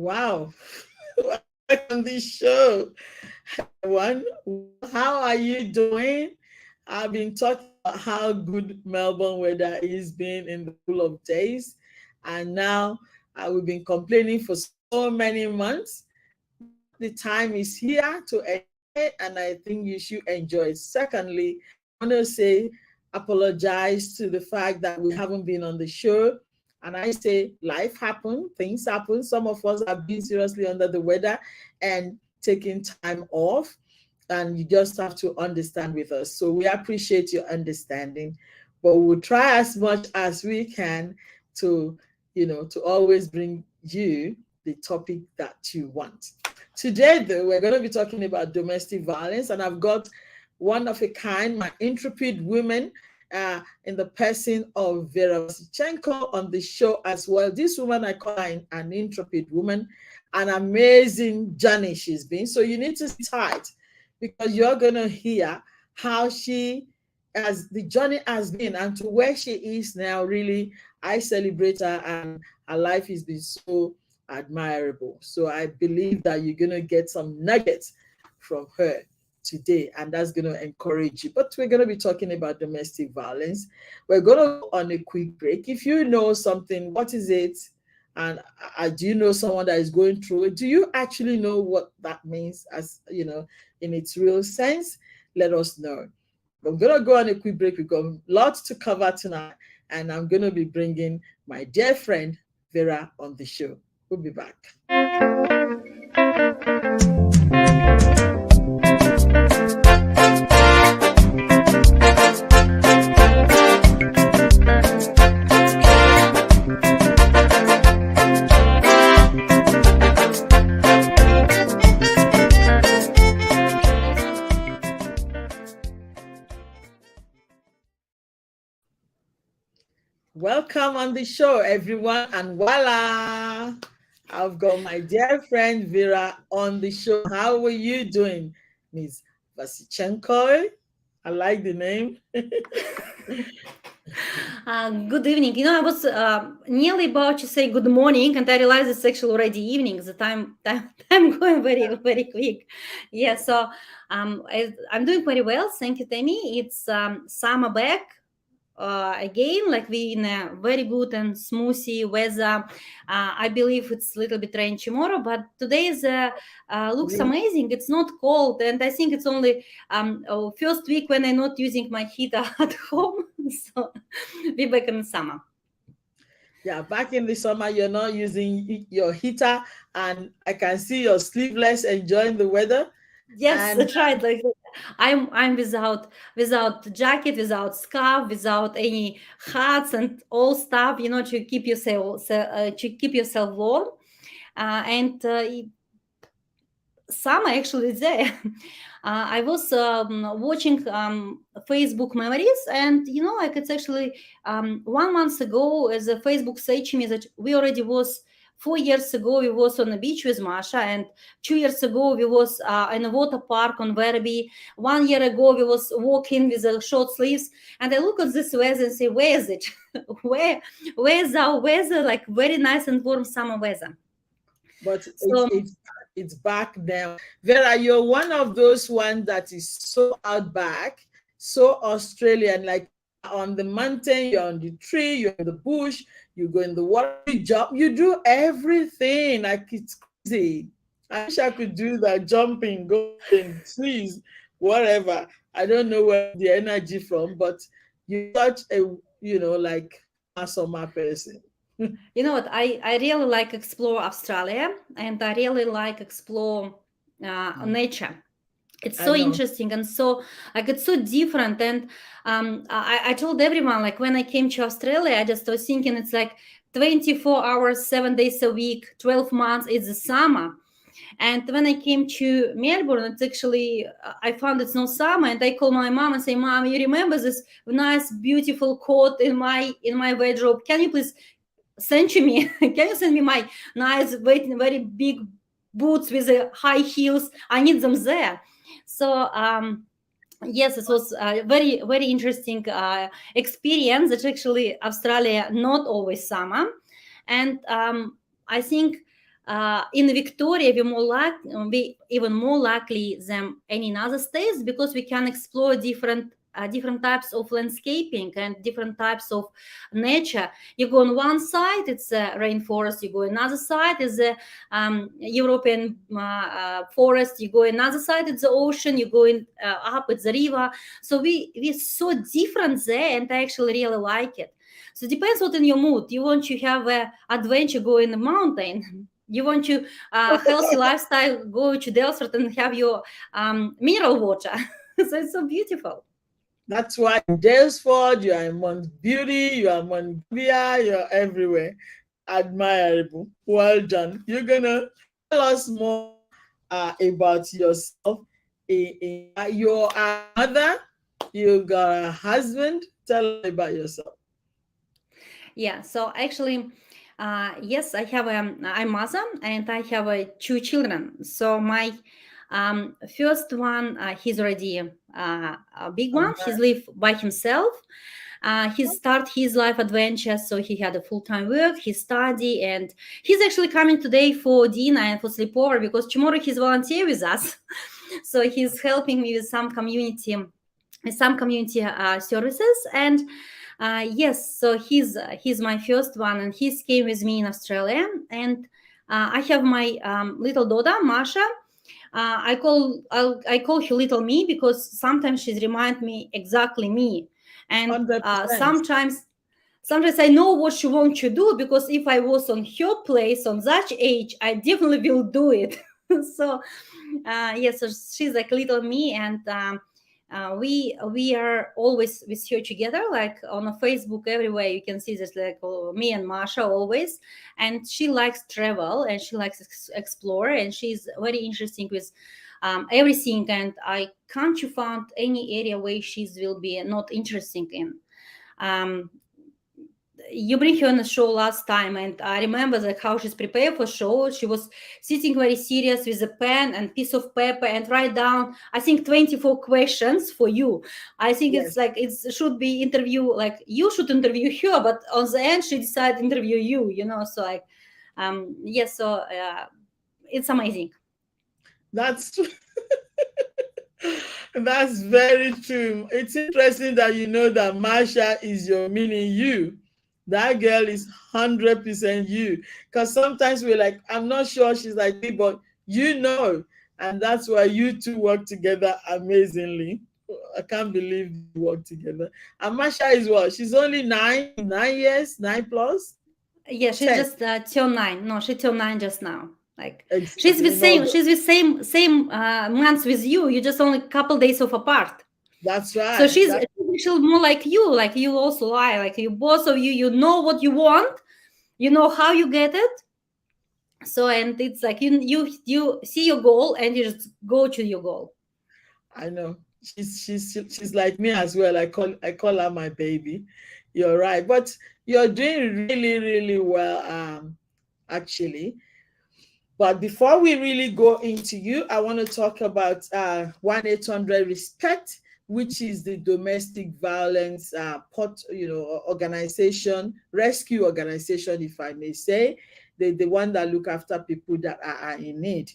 Wow. On this show. Everyone, how are you doing? I've been talking about how good Melbourne weather is been in the couple of days, and now we've been complaining for so many months. The time is here to enjoy, and I think you should enjoy it. Secondly, I want to say apologize to the fact that we haven't been on the show. And I say life happen, things happen. Some of us have been seriously under the weather and taking time off, and you just have to understand with us. So we appreciate your understanding, but we'll try as much as we can to, to always bring you the topic that you want. Today, though, we're going to be talking about domestic violence, and I've got one of a kind, my intrepid women, in the person of Vera Vasilchenko on the show as well. This woman, I call her an intrepid woman, an amazing journey she's been. So you need to sit tight because you're going to hear how the journey has been and to where she is now. Really, I celebrate her, and her life has been so admirable. So I believe that you're going to get some nuggets from her today, and that's going to encourage you. But we're going to be talking about domestic violence. We're going to go on a quick break. If you know something, what is it? And do you know someone that is going through it? Do you actually know what that means, as in its real sense? Let us know. I'm going to go on a quick break. We've got lots to cover tonight, and I'm going to be bringing my dear friend Vera on the show. We'll be back. Welcome on the show, everyone, and voila! I've got my dear friend Vera on the show. How are you doing, Ms. Vasilchenko? I like the name. Good evening. I was nearly about to say good morning, and I realized it's actually already evening. The time going very, very quick. Yeah, so I'm doing very well. Thank you, Temi. It's summer back. Again, like we in a very good and smoothie weather. I believe it's a little bit rain tomorrow, but today is looks amazing. It's not cold, and I think it's only first week when I'm not using my heater at home. So we're back in the summer. Yeah, back in the summer, you're not using your heater, and I can see you're sleeveless, enjoying the weather. Yes, that's right. Like I'm without jacket, without scarf, without any hats and all stuff. To keep yourself warm. And summer actually is there. I was watching Facebook memories, and like it's actually 1 month ago, as a Facebook said to me that we already was 4 years ago we was on the beach with Masha, and 2 years ago we was in a water park on Verbi. 1 year ago we was walking with short sleeves, and I look at this weather and say, where is it? where's our weather? Like very nice and warm summer weather. But it's back now. Vera, you're one of those ones that is so outback, so Australian, like on the mountain, you're on the tree, you're in the bush, you go in the water, you jump, you do everything. Like it's crazy. I wish I could do that, jumping, going, trees, whatever. I don't know where the energy from, but you're such a, like a summer person. You know what? I really like explore Australia, and I really like explore nature. It's so interesting, and so like it's so different. And I told everyone, like when I came to Australia, I just was thinking it's like 24 hours, 7 days a week, 12 months. It's the summer. And when I came to Melbourne, it's actually, I found it's no summer. And I call my mom and say, Mom, you remember this nice, beautiful coat in my wardrobe? Can you please send to me? Can you send me my nice, very big boots with high heels? I need them there. So yes, it was a very, very interesting experience. That actually Australia not always summer, and I think in Victoria, we even more likely than any other states because we can explore different types of landscaping and different types of nature. You go on one side, it's a rainforest. You go another side, is a European forest. You go another side, it's the ocean. You go up, it's the river. So we're so different there, and I actually really like it. So it depends what in your mood. You want to have an adventure, go in the mountain. You want to healthy lifestyle, go to desert and have your mineral water. So it's so beautiful. That's why in Dalesford, you are in Mount Beauty, you are Montgomery, you're everywhere. Admirable. Well done. You're gonna tell us more about yourself. You're a mother, you got a husband. Tell us about yourself. Yeah, so actually, yes, I'm mother and I have two children. So my first one, he's already a big one. Um, He's live by himself. He started his life adventure, so he had a full-time work, he study, and he's actually coming today for dinner and for sleepover because tomorrow he's volunteer with us. So he's helping me with some community services. And yes, so he's my first one, and he's came with me in Australia. And I have my little daughter Masha. I call her little me because sometimes she remind me exactly me, and 100%. sometimes I know what she wants to do because if I was on her place on that age, I definitely will do it. So yes, so she's like little me, and we are always with her together, like on a Facebook everywhere. You can see this like me and Masha always, and she likes travel and she likes explore, and she's very interesting with everything. And I can't you find any area where she's will be not interesting in. Um, you bring her on the show last time, and I remember like how she's prepared for show. She was sitting very serious with a pen and piece of paper and write down, I think, 24 questions for you. I think it's Yes. like it should be interview, like you should interview her, but on the end she decided to interview you. So like, yes, so it's amazing. That's true. That's very true. It's interesting that you know that Marsha is your meaning you. That girl is 100% you. Because sometimes we're like, I'm not sure she's like me, but you know. And that's why you two work together amazingly. I can't believe you work together. And Marsha is what? She's only 9 years, 9 plus, Yeah, she's 10. just turned 9. No, she turned 9 just now. Like she's the Exactly. In same. She's August. the same months with you. You just only couple days of apart. That's So right. she's That's she's more like you. Like you also are. Like you both of you. You know what you want. You know how you get it. So and it's like you see your goal and you just go to your goal. I know. She's like me as well. I call her my baby. You're right. But you're doing really, really well, actually. But before we really go into you, I want to talk about 1-800 Respect, which is the domestic violence organization, rescue organization, if I may say, the one that look after people that are in need.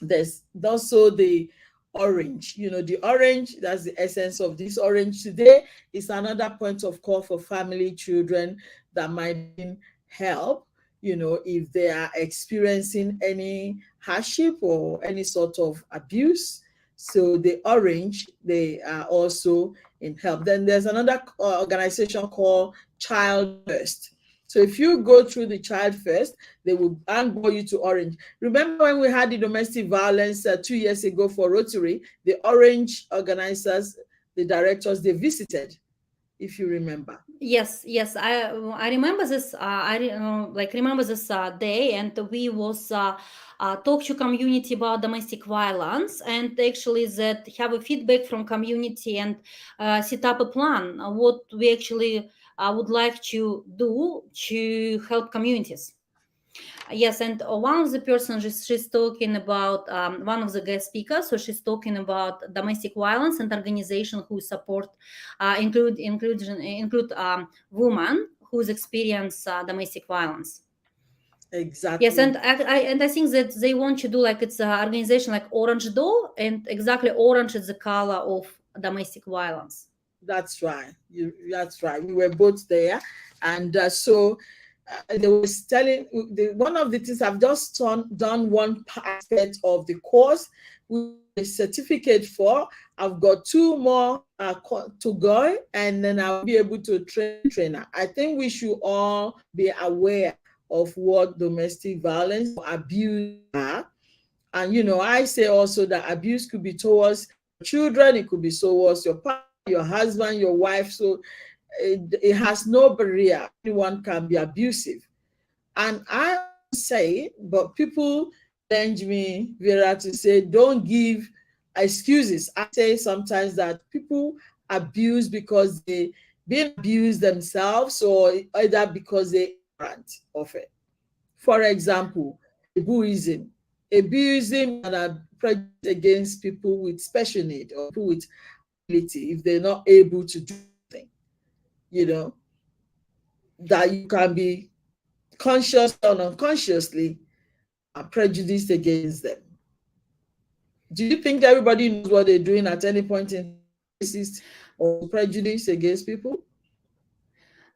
There's also the orange, the orange, that's the essence of this orange today, is another point of call for family children that might need help, if they are experiencing any hardship or any sort of abuse. So the orange, they are also in help. Then there's another organization called Child First. So if you go through the Child First, they will go you to orange. Remember when we had the domestic violence 2 years ago for Rotary, the orange organizers, the directors, they visited, if you remember. Yes, I remember this. Remember this day, and we was talk to community about domestic violence, and actually that have a feedback from community and set up a plan what we actually would like to do to help communities. Yes, and one of the persons she's talking about one of the guest speakers. So she's talking about domestic violence and organization who support include women who's experience domestic violence. Yes, Exactly. and I think that they want to do like it's an organization like Orange Door, and exactly orange is the color of domestic violence. That's right. That's right. We were both there, and they was telling one of the things I've just done one aspect of the course, which is a certificate for. I've got two more to go, and then I'll be able to train the trainer. I think we should all be aware of what domestic violence or abuse are. And I say also that abuse could be towards your children, it could be towards your partner, your husband, your wife. So it has no barrier. Anyone can be abusive. And I say, but people challenge me, Vera, to say, don't give excuses. I say sometimes that people abuse because they been abused themselves, or either because they're ignorant of it. For example, abusing. Abusing and are prejudice against people with special need or people with ability if they're not able to do something, you know, that you can be conscious or unconsciously prejudiced against them. Do you think everybody knows what they're doing at any point in time? Racist or prejudice against people?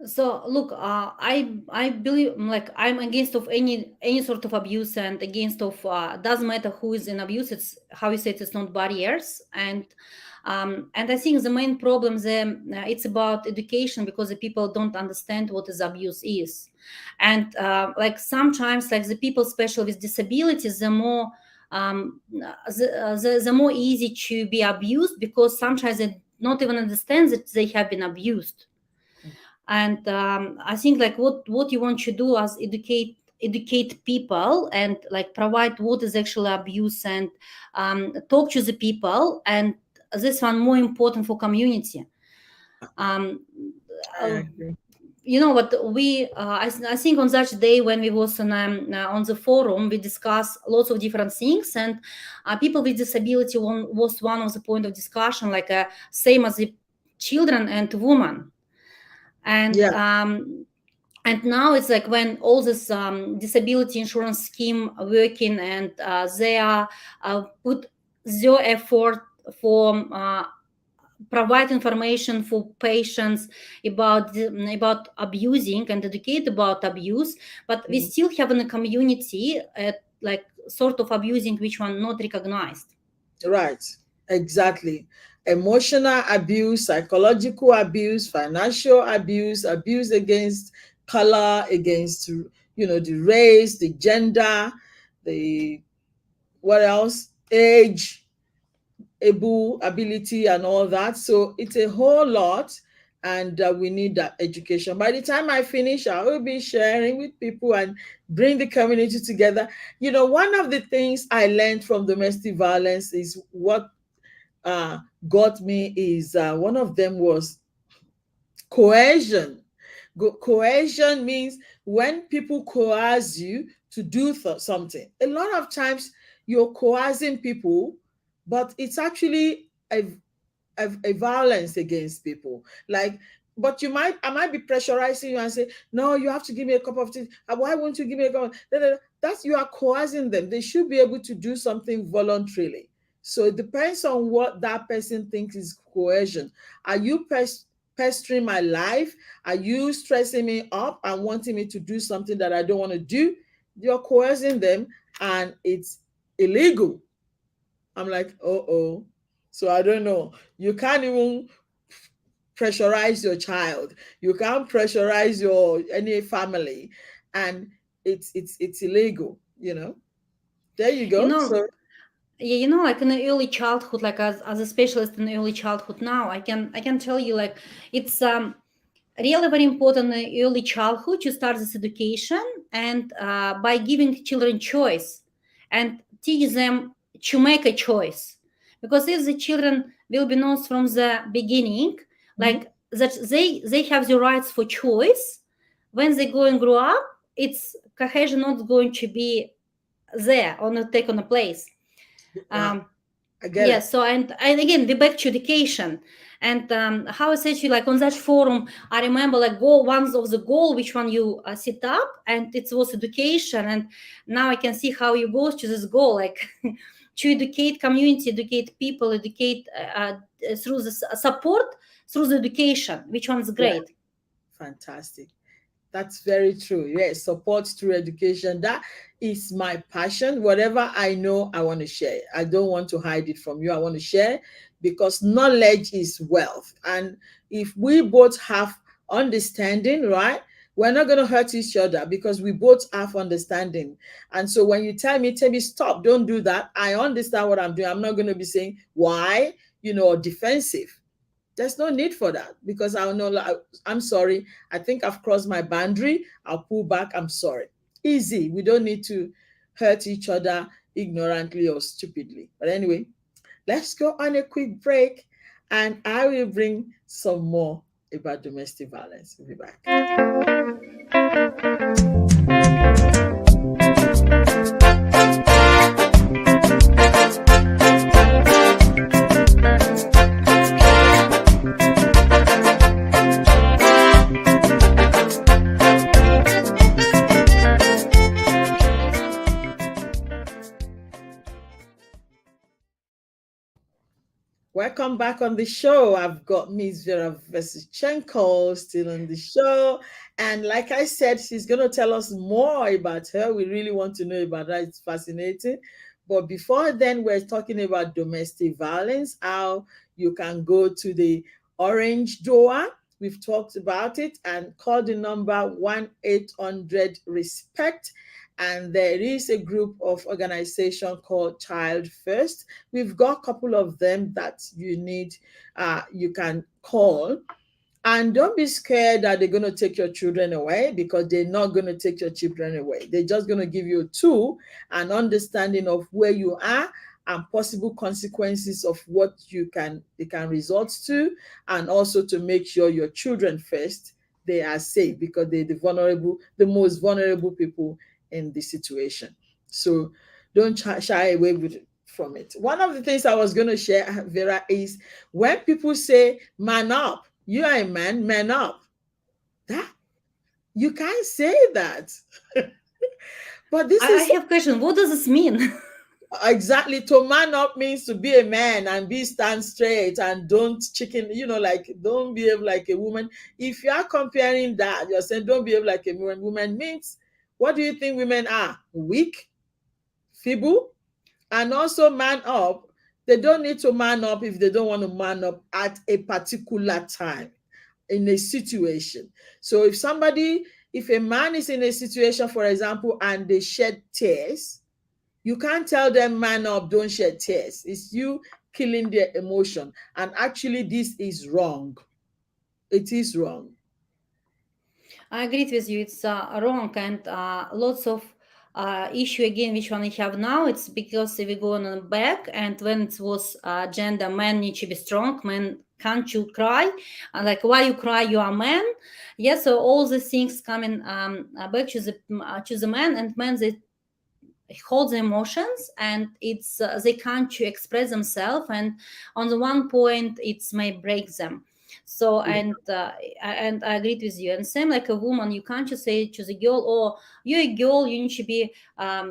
So look, I believe like I'm against of any sort of abuse, and against of doesn't matter who is in abuse. It's how you say it's not barriers, and I think the main problem there it's about education, because the people don't understand what is abuse is, and like sometimes like the people, especially with disabilities, the more easy to be abused, because sometimes they not even understand that they have been abused. And I think like what you want to do as educate people, and like provide what is actually abuse, and talk to the people, and this one more important for community. um, I uh, agree. you know what we I think on such day when we was on the forum, we discussed lots of different things, and people with disability was one of the point of discussion, like same as the children and women. and Yeah, um, and now it's like when all this disability insurance scheme working, and they are put their effort for provide information for patients about abusing, and educate about abuse, but we mm, still have in the community like sort of abusing which one not recognized. right. Exactly. Emotional abuse, psychological abuse, financial abuse, abuse against color, against the race, the gender, the what else? Age, ability, and all that. So it's a whole lot, and we need that education. By the time I finish, I will be sharing with people and bring the community together. One of the things I learned from domestic violence is what got me is one of them was coercion. Coercion means when people coerce you to do something. A lot of times you're coercing people, but it's actually a violence against people. Like, but I might be pressurizing you and say, no, you have to give me a cup of tea. Why won't you give me a cup of That's, you are coercing them. They should be able to do something voluntarily. So it depends on what that person thinks is coercion. Are you pestering my life? Are you stressing me up and wanting me to do something that I don't want to do? You're coercing them, and it's illegal. I'm like, oh. So I don't know. You can't even pressurize your child. You can't pressurize your any family, and it's illegal. There you you go. know So yeah, like in the early childhood, like as a specialist in early childhood now, I can tell you like it's really very important in early childhood to start this education, and by giving children choice, and teach them to make a choice, because if the children will be known from the beginning mhm, like that they have the rights for choice, when they go and grow up, it's cohesion not going to be there or not take on a place. yeah, um, I get Yeah, it. so and again we back to education. And how I said to you, like on that forum, I remember like goal one of the goal which one you set up, and it was education. And now I can see how you go to this goal, like to educate community, educate people, educate through the support through the education, which one's Yeah, great. fantastic. That's very true. Yes, support through education. That is my passion. Whatever I know, I want to share. I don't want to hide it from you. I want to share because knowledge is wealth. And if we both have understanding, right, we're not going to hurt each other because we both have understanding. And so when you tell me, stop, don't do that, I understand what I'm doing. I'm not going to be saying why, or defensive. There's no need for that because I'll know, like, I'm sorry. I think I've crossed my boundary. I'll pull back. I'm sorry. Easy. We don't need to hurt each other ignorantly or stupidly. But anyway, let's go on a quick break and I will bring some more about domestic violence. We'll be back. Welcome back on the show. I've got Miss Vera Vasilchenko still on the show. And like I said, she's going to tell us more about her. We really want to know about her. It's fascinating. But before then, we're talking about domestic violence, how you can go to the orange door. We've talked about it and call the number 1-800 respect. And there is a group of organization called Child First. We've got a couple of them that you can call. And don't be scared that they're going to take your children away because they're not going to take your children away. They're just going to give you a tool and understanding of where you are and possible consequences of what it can result to, and also to make sure your children first, they are safe because they're the most vulnerable people in the situation. So don't shy away from it. One of the things I was going to share, Vera, is when people say man up, you are a man, man up. That you can't say that. But this I is have a question. What does this mean? exactly, to man up means to be a man and be stand straight and don't chicken, like don't behave like a woman. If you are comparing that, you're saying don't behave like a woman. Woman means, what do you think women are? Weak, feeble, and also man up. They don't need to man up if they don't want to man up at a particular time in a situation. So if a man is in a situation, for example, and they shed tears, you can't tell them man up, don't shed tears. It's you killing their emotion. And actually, this is wrong. It is wrong. I agree with you. It's wrong, and lots of issue again. Which one we have now? It's because we go on the back, and when it was gender, men need to be strong. Men can't you cry? Like why you cry? You are man. Yeah. So all the things coming back to the man, and men they hold the emotions, and it's they can't to express themselves, and on the one point it may break them. So Yeah, and I agree with you. And same like a woman, you can't just say to the girl, oh, you're a girl, you need to be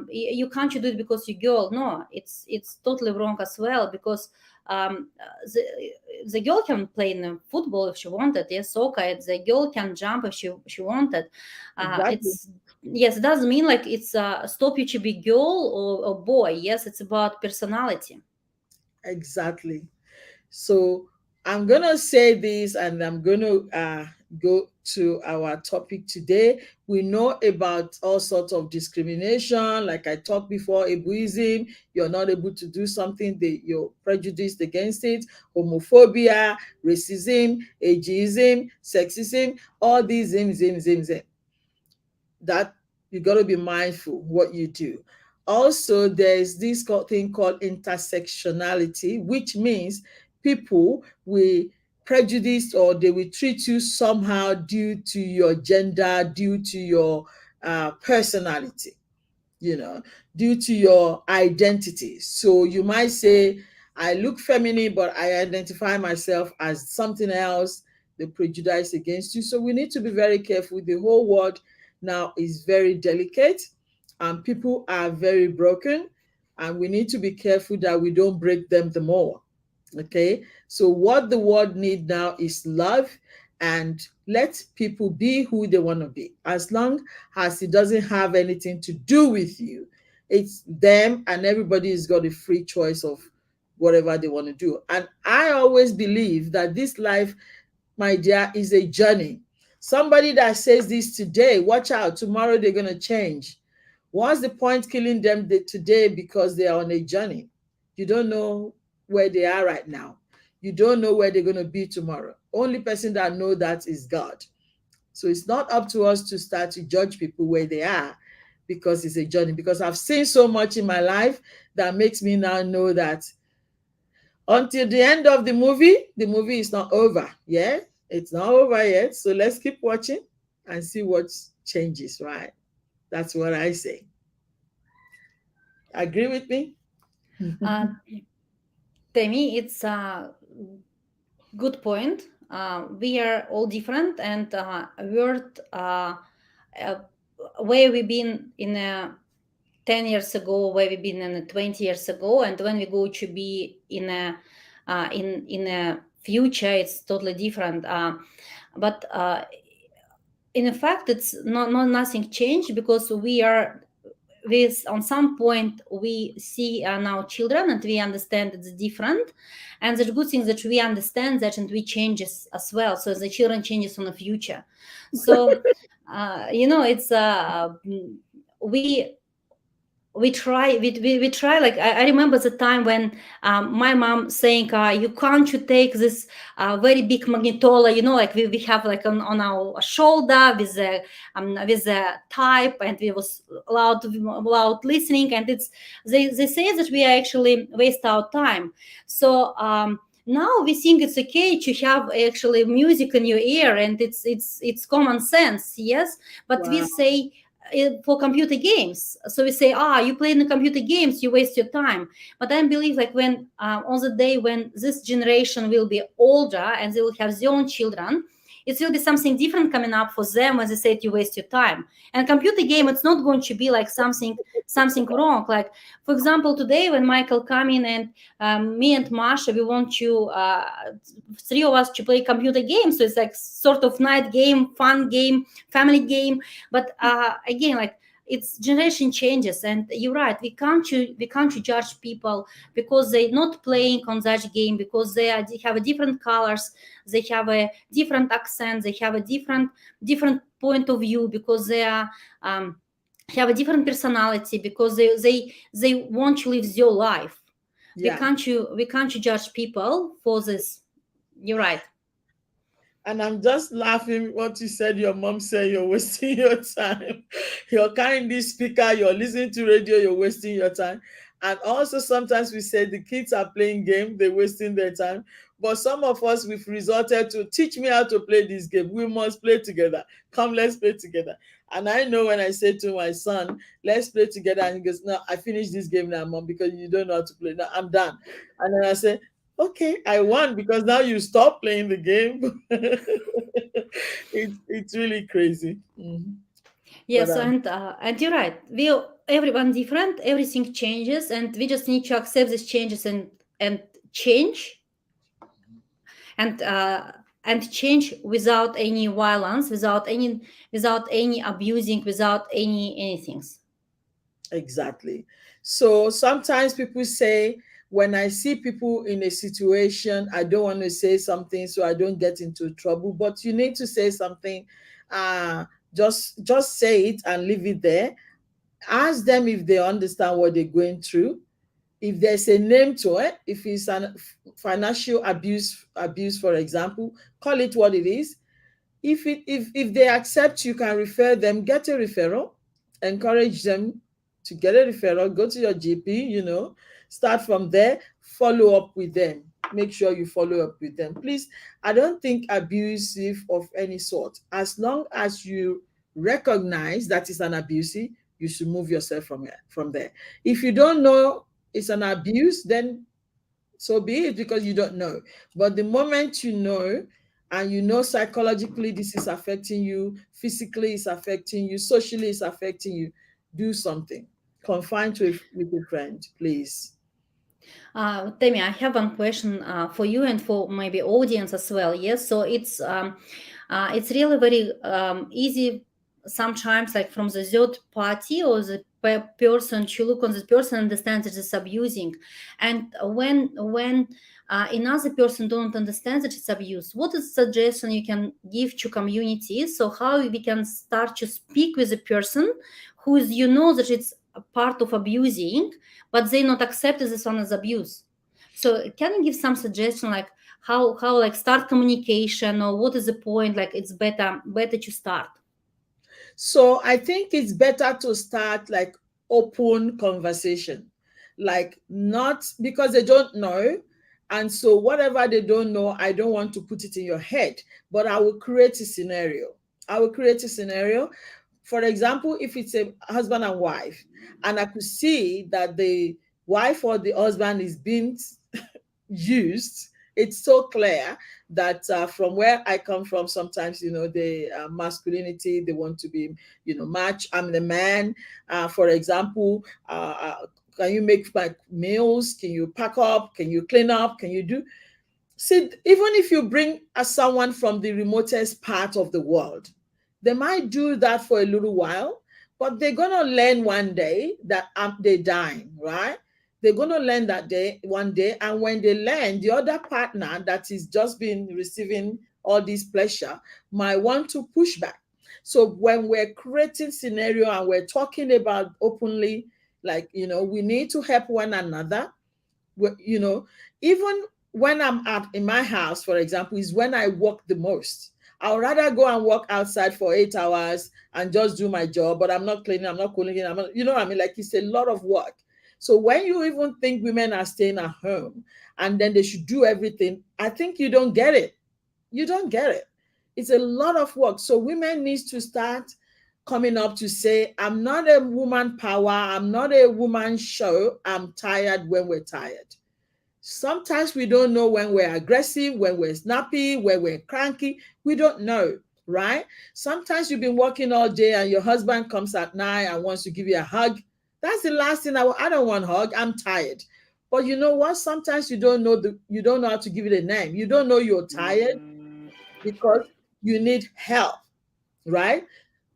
you can't do it because you're girl. No, it's totally wrong as well, because um, the, the girl can play in football if she wanted, yes, soccer, the girl can jump if she wanted. exactly. It's yes, it doesn't mean like it's stop you to be girl or boy. Yes, it's about personality. Exactly. So I'm going to say this and I'm going to go to our topic today. We know about all sorts of discrimination, like I talked before, ableism, you're not able to do something, you're prejudiced against it, homophobia, racism, ageism, sexism, all these zim, that you got to be mindful what you do. Also, there's this thing called intersectionality, which means people will prejudice or they will treat you somehow due to your gender, due to your personality, you know, due to your identity. So you might say, I look feminine, but I identify myself as something else. They prejudice against you. So we need to be very careful. The whole world now is very delicate, and people are very broken, and we need to be careful that we don't break them the more. Okay, so what the world need now is love, and let people be who they want to be, as long as it doesn't have anything to do with you. It's them, and everybody has got a free choice of whatever they want to do. And I always believe that this life, my dear, is a journey. Somebody that says this today, watch out, tomorrow they're going to change. What's the point killing them today because they are on a journey? You don't know where they are right now. You don't know where they're going to be tomorrow. Only person that know that is God. So it's not up to us to start to judge people where they are, because it's a journey. Because I've seen so much in my life that makes me now know that until the end of the movie is not over. Yeah, it's not over yet. So let's keep watching and see what changes, right? That's what I say. Agree with me? Uh, Temi, it's a good point. We are all different, and word where we've been in 10 years ago, where we've been in 20 years ago, and when we go to be in a future, it's totally different. But in fact, it's not nothing changed, because we are with, on some point we see now children and we understand it's different, and the good thing that we understand that and we changes as well, so the children changes on the future. So it's we we try, like I remember the time when my mom saying, you can't you take this very big magnetola, like we have like on our shoulder with the type, and we was loud listening, and it's they say that we are actually waste our time. So now we think it's okay to have actually music in your ear, and it's common sense, yes. But we Wow. say for computer games, so we say, you play in the computer games, you waste your time. But I believe, like, when on the day when this generation will be older and they will have their own children, it will be something different coming up for them when they say you waste your time. And computer game, it's not going to be like something wrong. Like, for example, today when Michael come in, and me and Masha, we want to three of us to play computer games, so it's like sort of night game, fun game, family game. But again, like, it's generation changes, and you're right, we can't judge people because they're not playing on that game, because they have a different colors, they have a different accent, they have a different point of view, because they are have a different personality, because they want to live their life. Yeah. We can't judge people for this. You're right. And I'm just laughing what you said. Your mom said you're wasting your time. You're carrying this speaker, you're listening to radio, you're wasting your time. And also sometimes we say the kids are playing game, they're wasting their time. But some of us, we've resorted to teach me how to play this game. We must play together. Come, let's play together. And I know when I say to my son, let's play together, and he goes, no, I finished this game now, mom, because you don't know how to play. Now I'm done. And then I say, okay, I won, because now you stop playing the game. It's really crazy. But Yes, and you're right. We everyone different. Everything changes, and we just need to accept these changes and change and uh, and change without any violence, without any abusing, without anything. exactly. So sometimes people say, when I see people in a situation, I don't want to say something so I don't get into trouble. But you need to say something. Uh, just say it and leave it there. Ask them if they understand what they're going through. If there's a name to it, if it's an financial abuse, for example, call it what it is. If they accept, you can refer them, get a referral, encourage them to get a referral, go to your GP, start from there, follow up with them. Make sure you follow up with them. Please, I don't think abusive of any sort. As long as you recognize that it's an abusive, you should move yourself from there. If you don't know it's an abuse, then So be it, because you don't know. But the moment you know, and you know psychologically this is affecting you, physically it's affecting you, socially it's affecting you, do something. Confine to with a friend, please. Temi, I have one question for you and for maybe audience as well. Yes, so it's really very easy sometimes, like from the third party or the person to look on the person, understand that it's abusing, and when another person don't understand that it's abuse, what is suggestion you can give to community? So how we can start to speak with a person who is, you know, that it's a part of abusing, but they not accept this one as abuse. So can you give some suggestion, like how like start communication, or what is the point? Like it's better to start. So I think it's better to start like open conversation, like not because they don't know. And so whatever they don't know, I don't want to put it in your head, but I will create a scenario. I will create a scenario. For example, if it's a husband and wife, and I could see that the wife or the husband is being used, it's so clear that from where I come from, sometimes, the masculinity, they want to be, match. I'm the man. For example, can you make my meals? Can you pack up? Can you clean up? Can you do? See, even if you bring someone from the remotest part of the world, they might do that for a little while, but they're going to learn one day that they're dying, right? They're going to learn that day, one day. And when they learn, the other partner that is just been receiving all this pleasure might want to push back. So when we're creating scenario and we're talking about openly, like, we need to help one another, you know, even when I'm at in my house, for example, is when I work the most. I'll rather go and work outside for 8 hours and just do my job, but I'm not cleaning, I'm not cooling, I'm not, you know what I mean? Like, it's a lot of work. So when you even think women are staying at home and then they should do everything, I think you don't get it. You don't get it. It's a lot of work. So women needs to start coming up to say, I'm not a woman power, I'm not a woman show, I'm tired when we're tired. Sometimes we don't know when we're aggressive, when we're snappy, when we're cranky. We don't know, right? Sometimes you've been working all day and your husband comes at night and wants to give you a hug. That's the last thing I don't want a hug. I'm tired. But you know what? Sometimes you don't know how to give it a name. You don't know you're tired because you need help, right?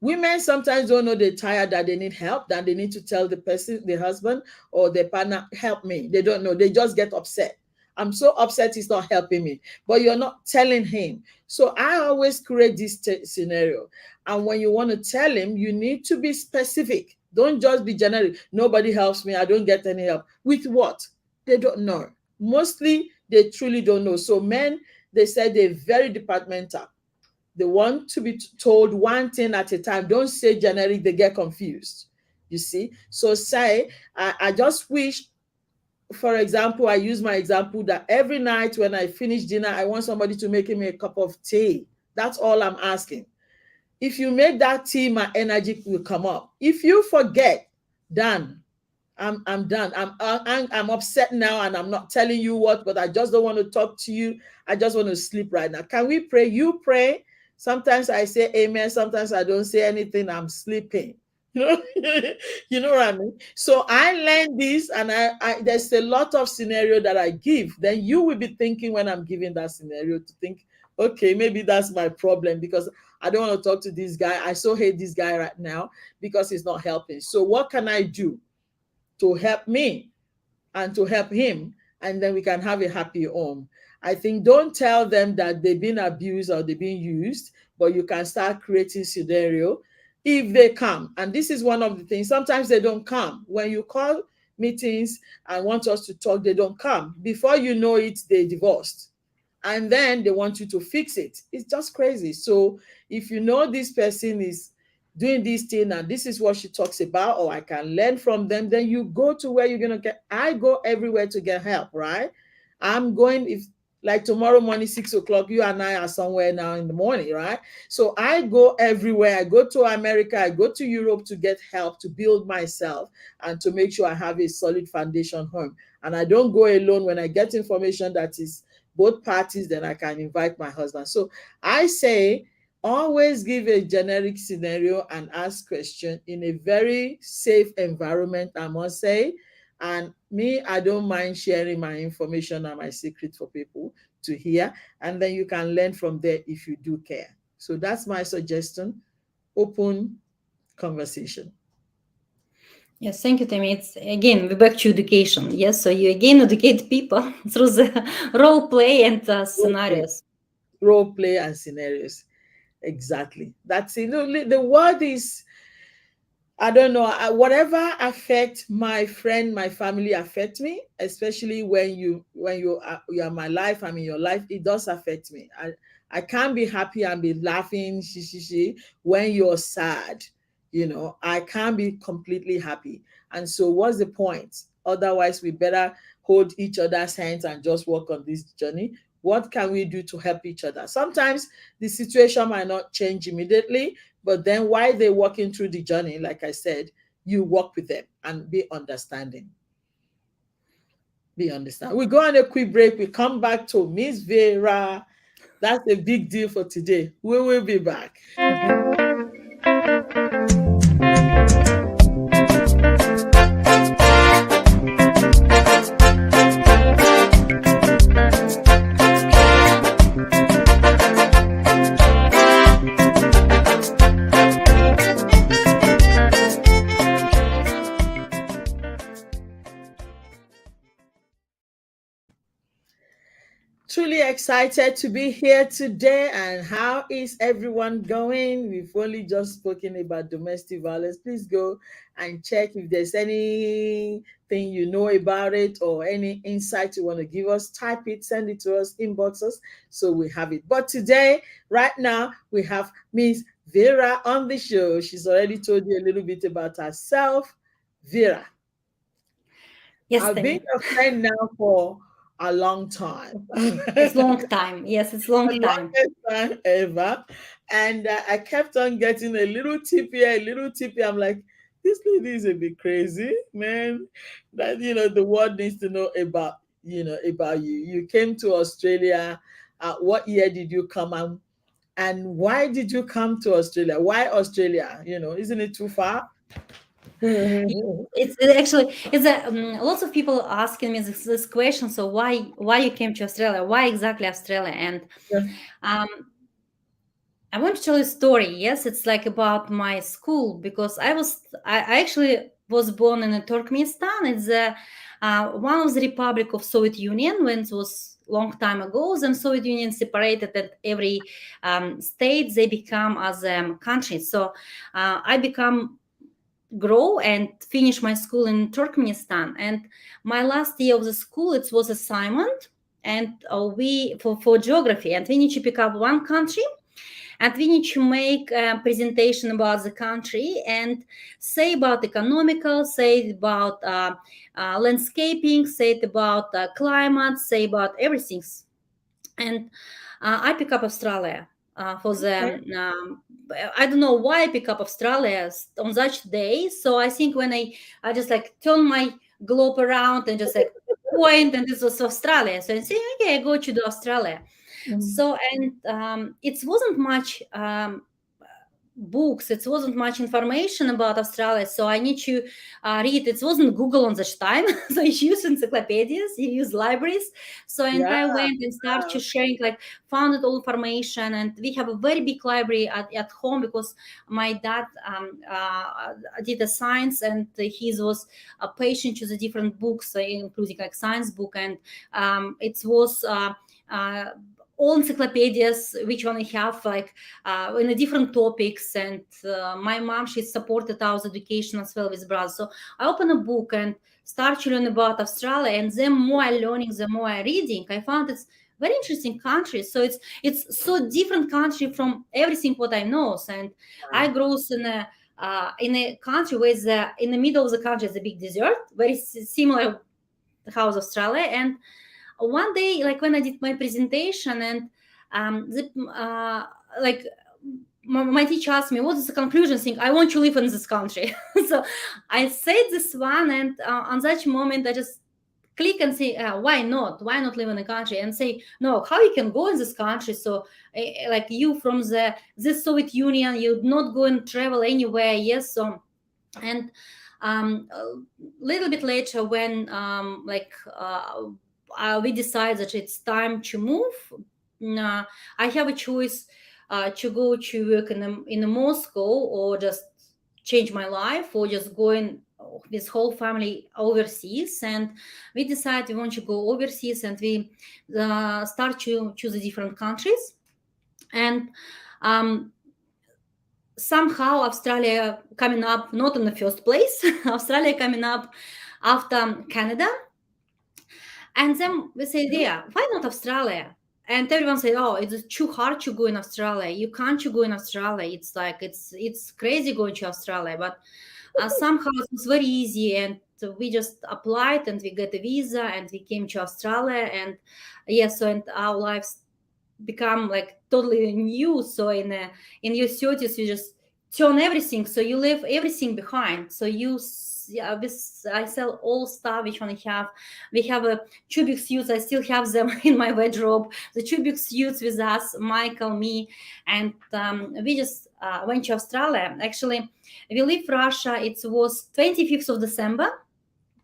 Women sometimes don't know they're tired, that they need help, that they need to tell the person, the husband or the partner, help me. They don't know. They just get upset. I'm so upset he's not helping me, but you're not telling him. So I always create this scenario. And when you want to tell him, you need to be specific. Don't just be generic. Nobody helps me. I don't get any help. With what? They don't know. Mostly, they truly don't know. So men, they said they're very departmental. They want to be told one thing at a time. Don't say generic, they get confused. You see? So say, I just wish, for example, I use my example that every night when I finish dinner, I want somebody to make me a cup of tea. That's all I'm asking. If you make that tea, my energy will come up. If you forget, done. I'm done. I'm upset now, and I'm not telling you what, but I just don't want to talk to you. I just want to sleep right now. Can we pray? You pray. Sometimes I say amen. Sometimes I don't say anything. I'm sleeping. You know, you know what I mean? So I learned this, and I there's a lot of scenario that I give. Then you will be thinking when I'm giving that scenario to think, okay, maybe that's my problem because I don't want to talk to this guy. I so hate this guy right now because he's not helping. So what can I do to help me and to help him, and then we can have a happy home? I think don't tell them that they've been abused or they've been used, but you can start creating scenario if they come. And this is one of the things. Sometimes they don't come. When you call meetings and want us to talk, they don't come. Before you know it, they divorced. And then they want you to fix it. It's just crazy. So if you know this person is doing this thing and this is what she talks about, or I can learn from them, then you go to where you're going to get. I go everywhere to get help, right? I'm going, if Like tomorrow morning, 6 o'clock, you and I are somewhere now in the morning, right? So I go everywhere. I go to America, I go to Europe to get help to build myself and to make sure I have a solid foundation home. And I don't go alone. When I get information that is both parties, then I can invite my husband. So I say, always give a generic scenario and ask question in a very safe environment, I must say. And me, I don't mind sharing my information and my secret for people to hear. And then you can learn from there if you do care. So that's my suggestion. Open conversation. Yes, thank you, Temi. It's again, we're back to education. Yes, so you again educate people through the role play and Role play, scenarios. role play and scenarios. Exactly. That's it. The word is, I don't know. Whatever affect my friend, my family affect me. Especially when you are my life. I'm in your life. It does affect me. I can't be happy and be laughing when you're sad. I can't be completely happy. And so, what's the point? Otherwise, we better hold each other's hands and just walk on this journey. What can we do to help each other? Sometimes the situation might not change immediately, but then while they're walking through the journey, like I said, you walk with them and be understanding. Be understand. We go on a quick break. We come back to Miss Vera. That's a big deal for today. We will be back. Truly excited to be here today. And how is everyone going? We've only just spoken about domestic violence. Please go and check if there's anything you know about it or any insight you want to give us. Type it, send it to us, inbox us so we have it. But today, right now, we have Miss Vera on the show. She's already told you a little bit about herself. Vera, Yes, I've been Temi. your friend now for a long time. It's long time. Yes, it's long The time. longest time ever. And I kept on getting a little tip here, a little tip here. I'm like, this lady is a bit crazy, man. That, the world needs to know about you. You came to Australia. What year did you come, and why did you come to Australia? Why Australia? Isn't it too far? It's actually it's a lots of people asking me this question. So why you came to Australia? Why exactly Australia? And Yeah. um, I want to tell you a story. Yes, it's like about my school because I actually was born in Turkmenistan. It's one of the republic of Soviet Union when it was long time ago. Then Soviet Union separated and every state they become as countries. So I become grow and finish my school in Turkmenistan. And my last year of the school, it was assignment and we for geography, and we need to pick up one country and we need to make a presentation about the country and say about economical, say about landscaping, say about climate, say about everything. And I pick up Australia for Okay. the. I don't know why I pick up Australia on such day. So I think when I just like turn my globe around and just like point, and this was Australia. So I say, okay, I go to the Australia. Mm. So and it wasn't much books, it wasn't much information about Australia, so I need to read. It wasn't Google on that time, so you use encyclopedias, you use libraries. So and Yeah. I went and started to sharing, like found all information. And we have a very big library at home because my dad did a science, and he was a patient to the different books, including like science book. And it was uh, all encyclopedias which one I have, like in a different topics. And my mom, she supported our education as well with brothers. So I open a book and start to learn about Australia. And the more I learning, the more I reading, I found it's very interesting country. So it's so different country from everything what I know. And I grew in a country where in the middle of the country is a big desert, very similar house Australia. And one day, like when I did my presentation, and like my teacher asked me, what is the conclusion thing? I want to live in this country. So I said this one, and on that moment I just click and say, why not? Why not live in a country? And say, no, how you can go in this country? So like you from this Soviet Union, you're not going to travel anywhere. Yes. So, and a little bit later when we decide that it's time to move, I have a choice to go to work in Moscow, or just change my life, or just going with whole family overseas. And we decide we want to go overseas, and we start to choose the different countries. And somehow Australia coming up not in the first place. Australia coming up after Canada. And then we say, yeah, why not Australia? And everyone said, oh, it's too hard to go in Australia. You can't go in Australia. It's like it's crazy going to Australia. But somehow it was very easy, and we just applied, and we got a visa, and we came to Australia. And yes, so and our lives become like totally new. So in your 30s, you just turn everything. So you leave everything behind. So I sell all stuff which one I have. We have a cubic suits. I still have them in my wardrobe. The cubic suits with us, Michael, me, and we just went to Australia. Actually, we leave Russia. It was 25th of December.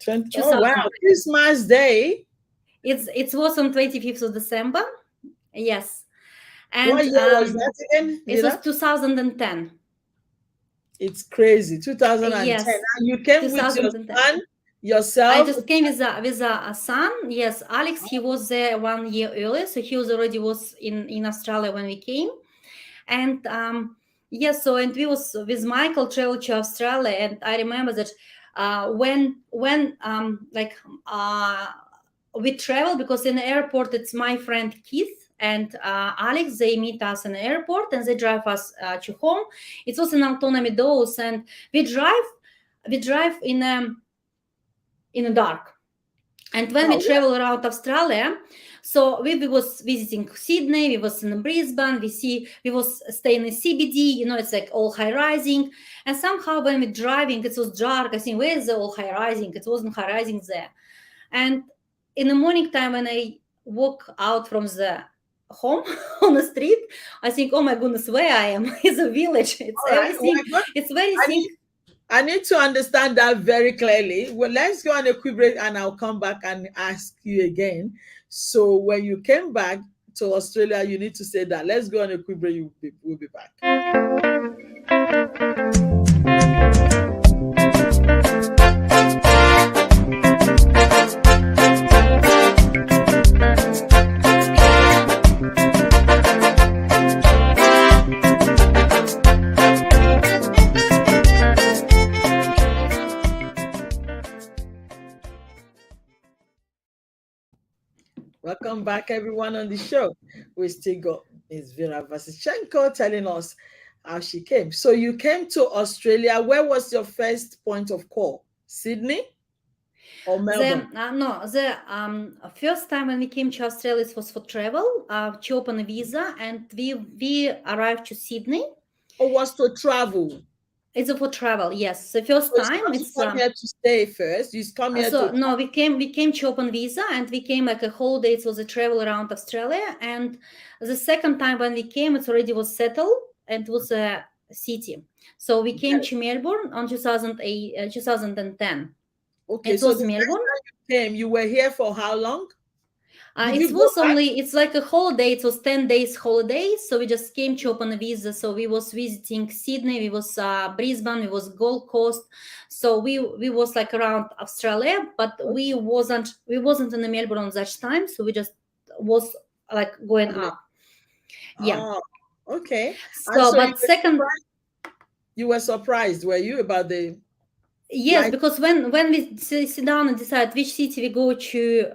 Oh wow, Christmas Day. It was on 25th of December. Yes. And what year was that again? It was 2010. It's crazy. 2010. Yes. And you came with your son, yourself? I just came with a son. Yes, Alex, he was there 1 year earlier. So he was in Australia when we came. And yes, so and we was with Michael travel to Australia. And I remember that when we travel, because in the airport, it's my friend Keith and Alex, they meet us in the airport, and they drive us to home. It was an autonomy dose, and we drive in the dark. And when we travel around Australia, so we was visiting Sydney, we was in Brisbane, we was staying in CBD, it's like all high rising. And somehow when we're driving, it was dark. I think, where is the all high rising? It wasn't high rising there. And in the morning time, when I walk out from the home on the street, I think, oh my goodness, where I am is a village. It's everything. It's very simple. I need to understand that very clearly. Well, let's go on a quick break, and I'll come back and ask you again. So when you came back to Australia, you need to say that. Let's go on a quick break. We'll be back. Welcome back, everyone, on the show. We still got Ms. Vera Vasilchenko telling us how she came. So you came to Australia. Where was your first point of call? Sydney or Melbourne? The first time when we came to Australia, it was for travel, to open a visa, and we arrived to Sydney. Or was to travel? It's for travel, yes. The first time it's come here to stay first. You come here to we came to open visa, and we came like a holiday. It was a travel around Australia. And the second time when we came, it already was settled, and it was a city. So we came to Melbourne on 2010. Okay, it was Melbourne. You were here for how long? It's like a holiday. It was 10 days holiday. So we just came to open a visa. So we was visiting Sydney, we was Brisbane, we was Gold Coast. So we was like around Australia, but we wasn't in the Melbourne at that time. So we just was like going up. Yeah. Oh, okay. So but second, you were surprised, were you, about the? Yes, because when we sit down and decide which city we go to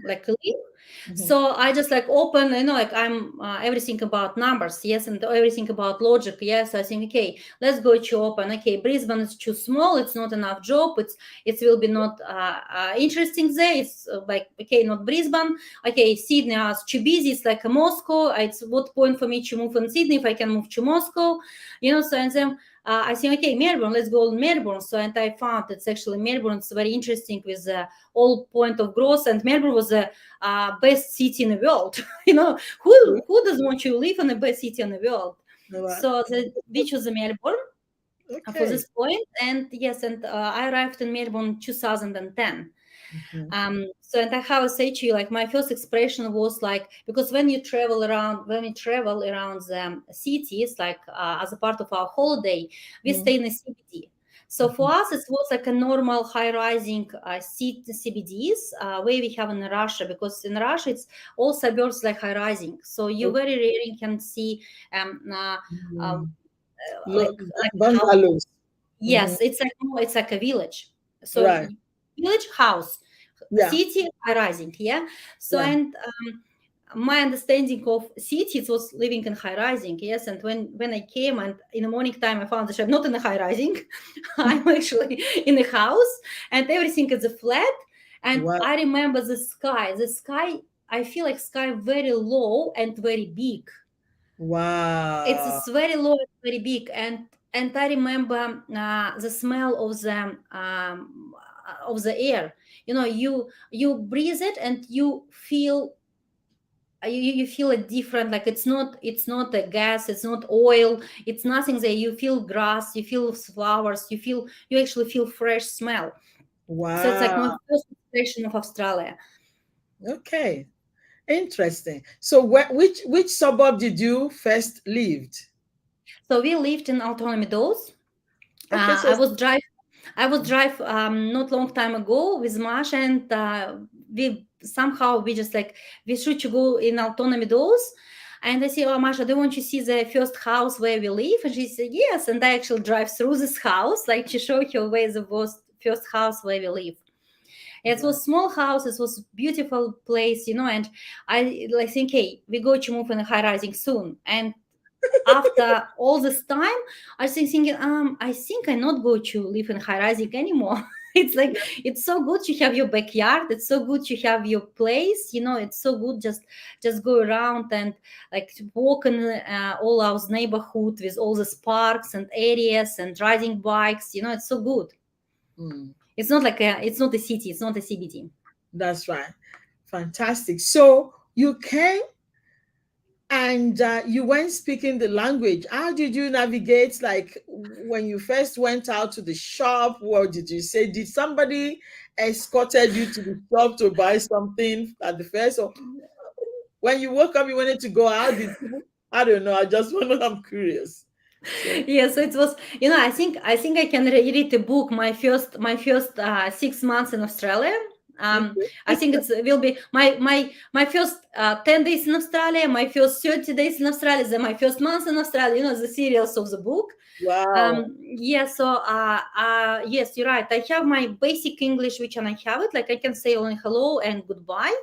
live, Mhm. So I just like open, like I'm everything about numbers, yes, and everything about logic, yes. I think, okay, let's go to open. Okay, Brisbane is too small. It's not enough job. It will be not interesting there. It's like, okay, not Brisbane. Okay, Sydney is too busy. It's like a Moscow. It's what point for me to move in Sydney if I can move to Moscow, So and then I think, okay, Melbourne, let's go to Melbourne. So, and I found it's actually Melbourne. It's very interesting with all point of growth. And Melbourne was the best city in the world. Who doesn't want to live in the best city in the world? Right. So we chose Melbourne for Okay. this point. And yes, and I arrived in Melbourne 2010. Mhm. So, and I have to say to you, like my first expression was like, because when we travel around the cities, like as a part of our holiday, we Mhm. stay in the CBD. So for Mhm. us, it was like a normal high-rising CBDs where we have in Russia, because in Russia it's all suburbs like high-rising. So you Okay. very rarely can see um, uh, uh, Mm. like house. Bungalows. Mhm. Yes, it's like a village. So Right. village house, Yeah. city high-rising, yeah. So Yeah. and my understanding of cities was living in high-rising, yes. And when I came and in the morning time, I found that I'm not in a high-rising. I'm actually in a house, and everything is a flat. And Wow. I remember the sky. The sky, I feel like sky very low and very big. Wow. It's very low and very big, and I remember the smell of the air. You breathe it and you feel you feel it different. Like it's not a gas, it's not oil, it's nothing there. You feel grass, you feel flowers, you actually feel fresh smell. So it's like my Wow. first impression of Australia. Okay. Interesting. So which suburb did you first lived? So we lived in Autonomy Meadows. Okay, so I was drive not long time ago with Masha, and we just like we should to go in Autonomy Meadows. And I say, oh Masha, do you want to see the first house where we live? And she said yes. And I actually drive through this house, like to show her where the first house where we live. It wow. was small house. It was beautiful place, and I like think, hey, we go to move in a high rising soon. And after all this time, I was thinking, I think I not go to live in high rising anymore. It's like it's so good to have your backyard. It's so good to have your place. It's so good just go around and like walk in all our neighborhood with all the parks and areas and riding bikes. It's so good. Mm, It's not a city. It's not a CBD. that's right. Fantastic. So you came and you went speaking the language. How did you navigate? Like when you first went out to the shop, what did you say? Did somebody escorted you to the shop to buy something at the first? Or when you woke up, you wanted to go out? I don't know. I just want to, I'm curious. So, Yeah, so it was, I think I can read the book my first 6 months in Australia. okay. I think it will be my first 10 days in Australia, my first 30 days in Australia, then my first month in Australia, the serials of the book. Wow. Yeah, so yes, you're right. I have my basic English, which and I have it, like I can say only hello and goodbye.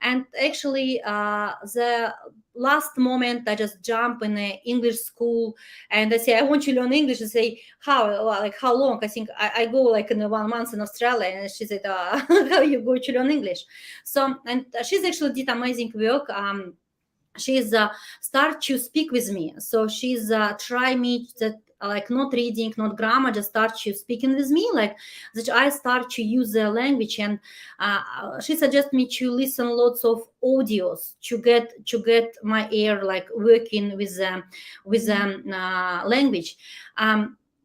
And actually, the last moment, I just jump in an English school, and I say, I want to learn English. I say, how? Well, like, how long? I think I go like in 1 month in Australia. And she said, how you go to learn English? So, and she's actually did amazing work. She's start to speak with me. So she's try me that like not reading, not grammar, just start to speaking with me, like that I start to use the language. And she suggests me to listen lots of audios to get my ear like working with language.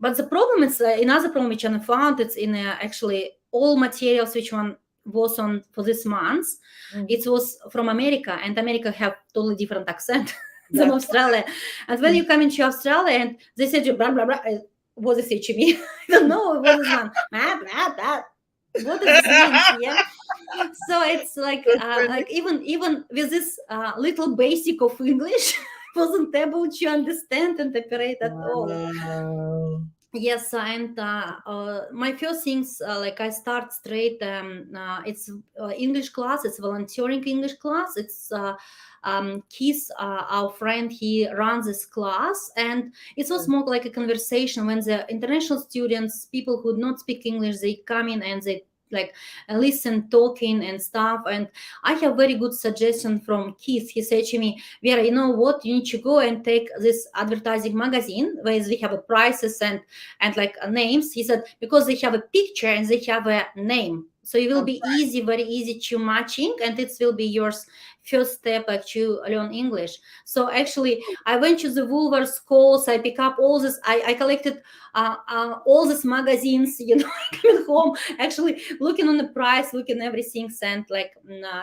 But the problem is another problem which I found. It's in actually all materials which one was on for this month. Mhm. It was from America, and America have totally different accent than That's Australia. And when you come into Australia and they said you blah blah blah, what they say to me, I don't know what is one blah, blah, blah. What does this mean? Yeah. So it's so like funny. even with this little basic of English, wasn't able to understand and operate at all. Wow. Yes, and my first things, like I start straight. It's English class. It's volunteering English class. It's Keith, our friend. He runs this class, and it was more like a conversation when the international students, people who do not speak English, they come in and they like listen, talking and stuff. And I have very good suggestion from Keith. He said to me, Vera, you know what? You need to go and take this advertising magazine where we have a prices and like names. He said because they have a picture and they have a name, so it will be easy, very easy to matching, and it will be yours first step to learn English. So actually I went to the Woolworths schools, I pick up all this, I collected all these magazines, you know, coming home actually looking on the price, looking everything, and like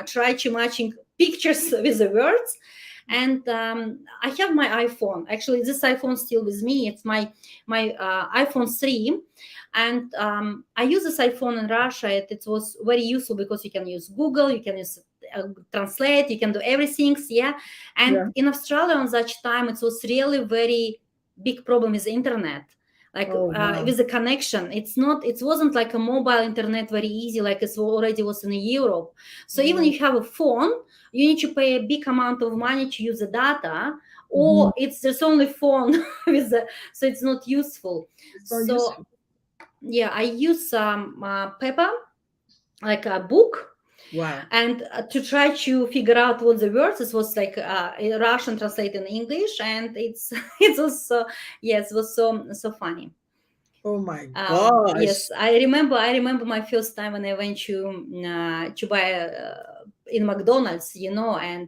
try to matching pictures with the words. And I have my iPhone. Actually, this iPhone still with me. It's my iPhone 3, and I use this iPhone in Russia. It was very useful because you can use Google, you can use translate, you can do everything. Yeah, and Yeah. in Australia on such time, it was really very big problem with the internet. Like Oh, wow. with the connection, it wasn't like a mobile internet very easy like it already was in Europe. So even Mm. if you have a phone, you need to pay a big amount of money to use the data, Mhm. or it's just only phone with the, so it's not useful. It's not So useful. yeah, I use some paper, like a book, Wow. and to try to figure out what the words. It was like Russian translated in English, and it's it was so, yes, it was so funny. Oh my Yes, gosh. I remember my first time when I went to buy in McDonald's, you know. And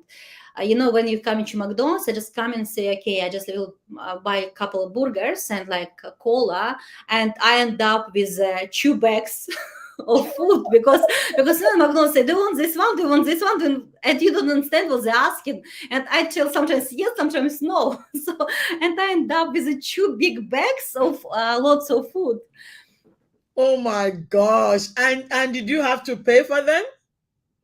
you know, when you come into McDonald's, I just come and say, okay, I just will buy a couple of burgers and like a cola, and I end up with 2 bags of food because then McDonald's say, do you want this one? Do you want this one? And you don't understand what they're asking, and I tell sometimes yes, sometimes no. So and I end up with 2 big bags of lots of food. Oh my gosh. And did you have to pay for them?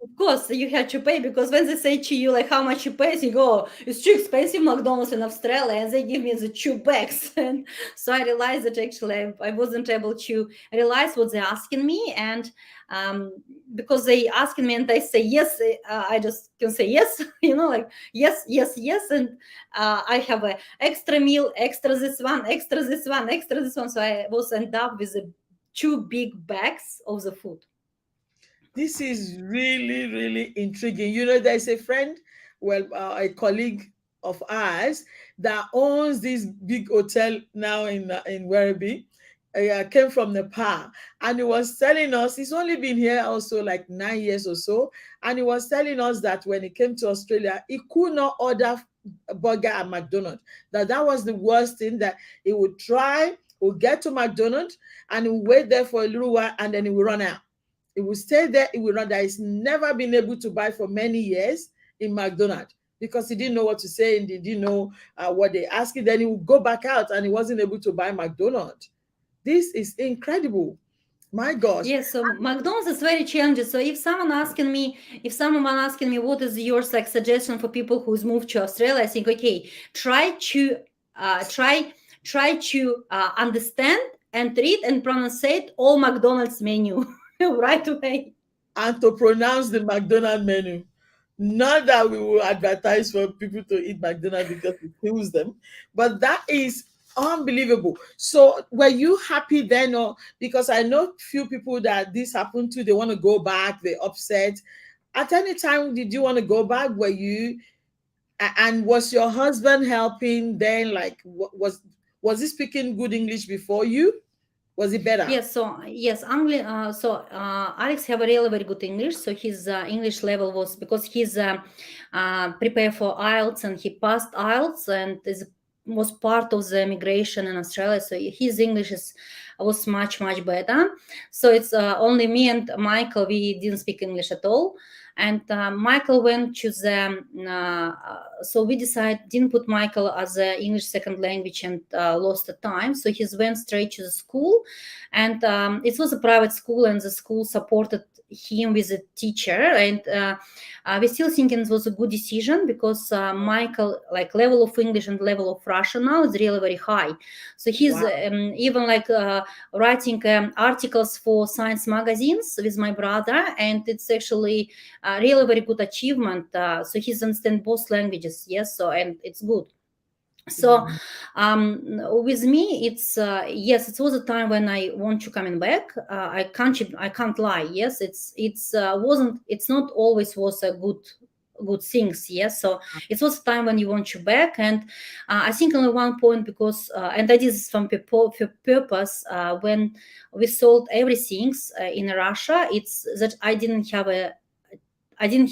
Of course, you had to pay because when they say to you like how much you pay, you go, it's too expensive McDonald's in Australia, and they give me the 2 bags. And so I realized that actually I wasn't able to realize what they're asking me, and because they asking me and I say yes, I just can say yes, you know, like yes, yes, yes, and I have a extra meal, extra this one, extra this one, extra this one. So I was end up with 2 big bags of the food. This is really, really intriguing. You know, there's a friend, well, a colleague of ours that owns this big hotel now in Werribee. Came from Nepal, and he was telling us he's only been here also like 9 years or so, and he was telling us that when he came to Australia, he could not order a burger at McDonald's. That was the worst thing, that he would try, would get to McDonald's, and he would wait there for a little while, and then he would run out. It will stay there. It will not. That he's never been able to buy for many years in McDonald's because he didn't know what to say and he didn't know what they asked him. Then he would go back out and he wasn't able to buy McDonald's. This is incredible. My gosh. Yes, so McDonald's is very challenging. So if someone asking me what is yours like suggestion for people who's moved to Australia, I think okay, try to understand and read and pronounce all McDonald's menu right away. And to pronounce the McDonald's menu. Not that we will advertise for people to eat McDonald's because it kills them, but that is unbelievable. So were you happy then, or because I know few people that this happened to, they want to go back, they upset. At any time, did you want to go back? Were you and was your husband helping then? Like, was he speaking good English before you? Was it better? Yes, Alex have a really very good English. So his English level was because he's prepared for IELTS and he passed IELTS and was part of the migration in Australia. So his English was much better. So it's only me and Michael. We didn't speak English at all. And Michael went to the so we decided didn't put Michael as a English second language and lost the time. So he went straight to the school, and it was a private school, and the school supported him with a teacher, and we still thinking it was a good decision, because Michael, like, level of English and level of Russian now is really very high. So he's even like writing articles for science magazines with my brother, and it's actually a really very good achievement. So he's understand both languages, yes. So, and it's good. So with me, it's yes, it was a time when I want to coming back. I can't lie. Yes, it's not always was a good things. Yes, so it was a time when you want to back, and I think only one point, because and I did this from purpose, when we sold everything in Russia. It's that I didn't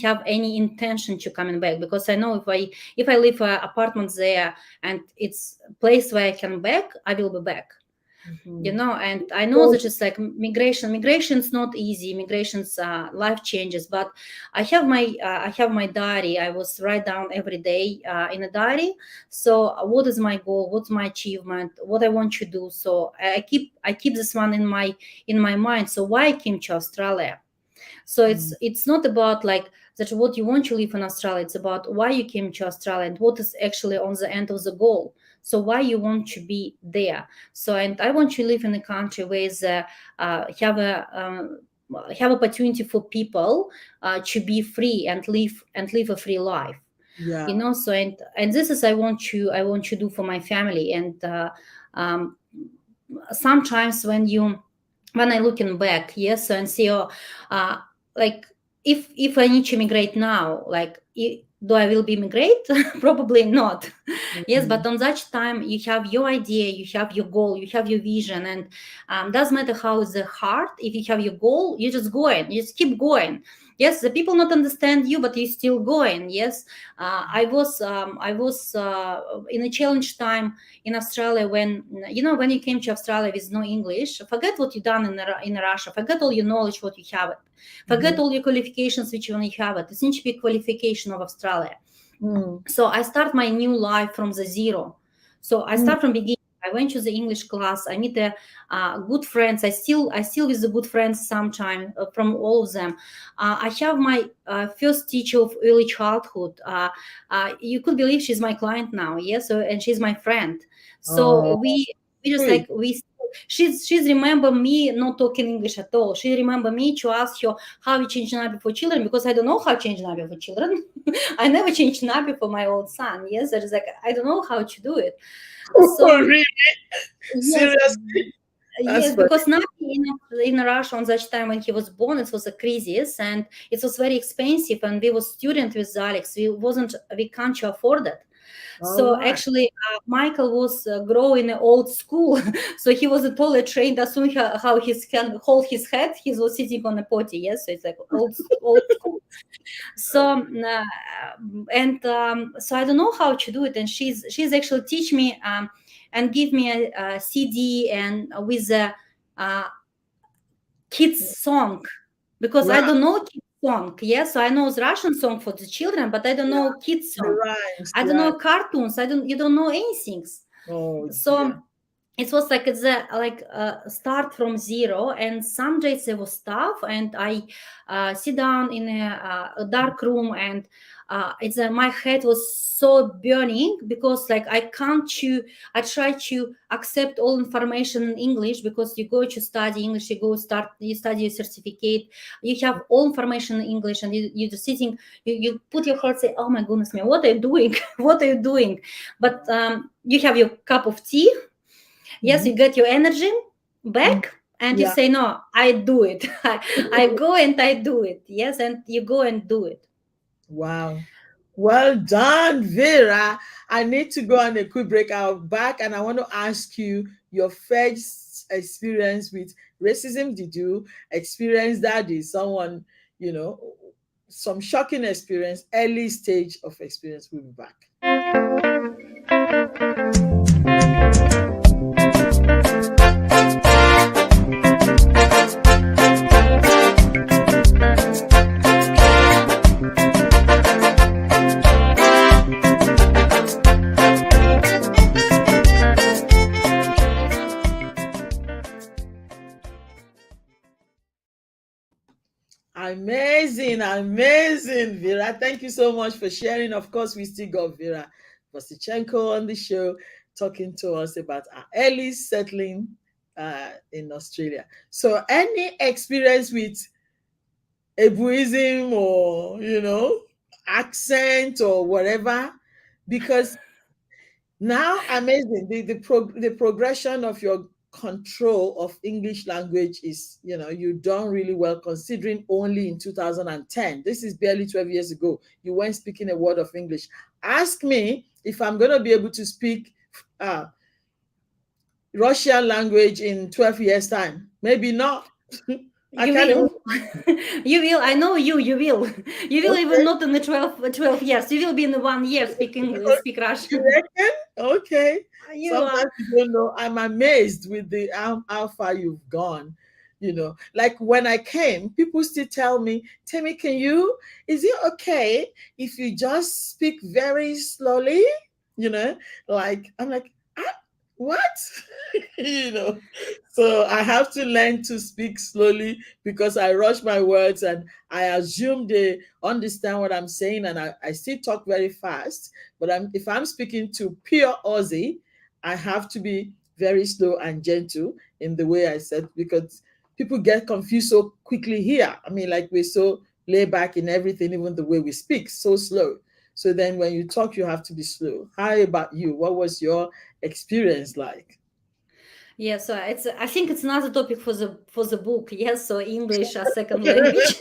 have any intention to coming back, because I know if I leave an apartment there and it's a place where I can back, I will be back. And I know that it's like migration is not easy. Migration's life changes, but I have my diary. I was write down every day in a diary. So what is my goal? What's my achievement? What I want to do? So I keep this one in my mind. So why I came to Australia? So it's not about like that what you want to live in Australia. It's about why you came to Australia and what is actually on the end of the goal. So why you want to be there. So, and I want to live in a country where have opportunity for people to be free and live a free life. So and this is I want to do for my family. And sometimes when I looking back, yes, and see, like if I need to migrate now, like do I will be migrate? Probably not. Yes, but on that time you have your idea, you have your goal, you have your vision, and doesn't matter how it's hard. If you have your goal, you just keep going. Yes, the people not understand you, but you still going. Yes, I was in a challenge time in Australia when you came to Australia with no English. Forget what you done in Russia. Forget all your knowledge, what you have it. Forget all your qualifications, which you have it. It needs to be qualification of Australia. So I start my new life from the zero. So I start from beginning. I went to the English class. I meet good friends. I still with the good friends sometime from all of them. I have my first teacher of early childhood. You could believe she's my client now. Yes, and she's my friend. So we just like she's remember me not talking English at all. She remember me to ask her how you change nappy for children, because I don't know how to change nappy for children. I never changed nappy for my old son. Yes, that is like I don't know how to do it. So really? Seriously? Yes, because nappy in Russia on that time when he was born, it was a crisis and it was very expensive. And we were student with Alex. We can't afford it. So actually, Michael was growing in old school, so he wasn't totally trained. As soon as how he can hold his head, he was sitting on a potty. Yes, so it's like old school. So so I don't know how to do it, and she's actually teach me and give me a CD and with a kids song, because I don't know kids song. Yes, so I know the Russian song for the children, but I don't know kids song. I don't know cartoons. You don't know anything. So it was like it's start from zero, and some days it was tough, and I sit down in a dark room, and my head was so burning, because like I try to accept all information in English, because you go to study English, you study your certificate, you have all information in English, and you're just sitting, you put your heart, say, oh my goodness me, what are you doing? What are you doing? But you have your cup of tea. Yes, you get your energy back, and you say, no, I do it. I go and I do it. Yes, and you go and do it. Wow. Well done, Vera. I need to go on a quick break. I'll back, and I want to ask you your first experience with racism. Did you experience that? Is someone, some shocking experience, early stage of experience? We'll be back. Amazing, amazing, Vera. Thank you so much for sharing. Of course, we still got Vera Vasilchenko on the show talking to us about our early settling in Australia. So, any experience with Ebuism or, accent or whatever? Because now, amazing. The progression of your control of English language is, you done really well considering only in 2010. This is barely 12 years ago. You weren't speaking a word of English. Ask me if I'm going to be able to speak uh, Russian language in 12 years' time. Maybe not. I You can't even. will. You will. I know you. You will. You will even Okay. not in the 12 years. You will be in the 1 year speak You Russian. reckon? Okay. You are. Sometimes you don't know. I'm amazed with the how far you've gone. Like when I came, people still tell me, Temi, is it okay if you just speak very slowly? Like I'm like, ah, what? you know. So I have to learn to speak slowly because I rush my words and I assume they understand what I'm saying, and I still talk very fast. But if I'm speaking to pure Aussie, I have to be very slow and gentle in the way I said, because people get confused so quickly here. I mean, like we're so laid back in everything, even the way we speak, so slow. So then when you talk, you have to be slow. How about you? What was your experience like? Yeah, so it's. I think it's another topic for the book. Yes, so English as second language.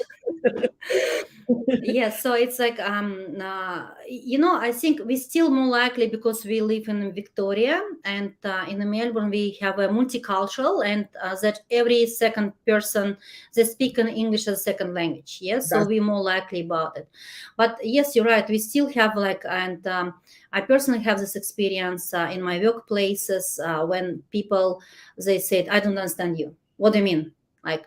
Yes, so it's like I think we still more likely because we live in Victoria, and in Melbourne we have a multicultural, and that every second person they speak in English as a second language. Yes, so That's we're more likely about it. But yes, you're right. We still have and I personally have this experience in my workplaces when people they said, "I don't understand you. What do you mean?" Like,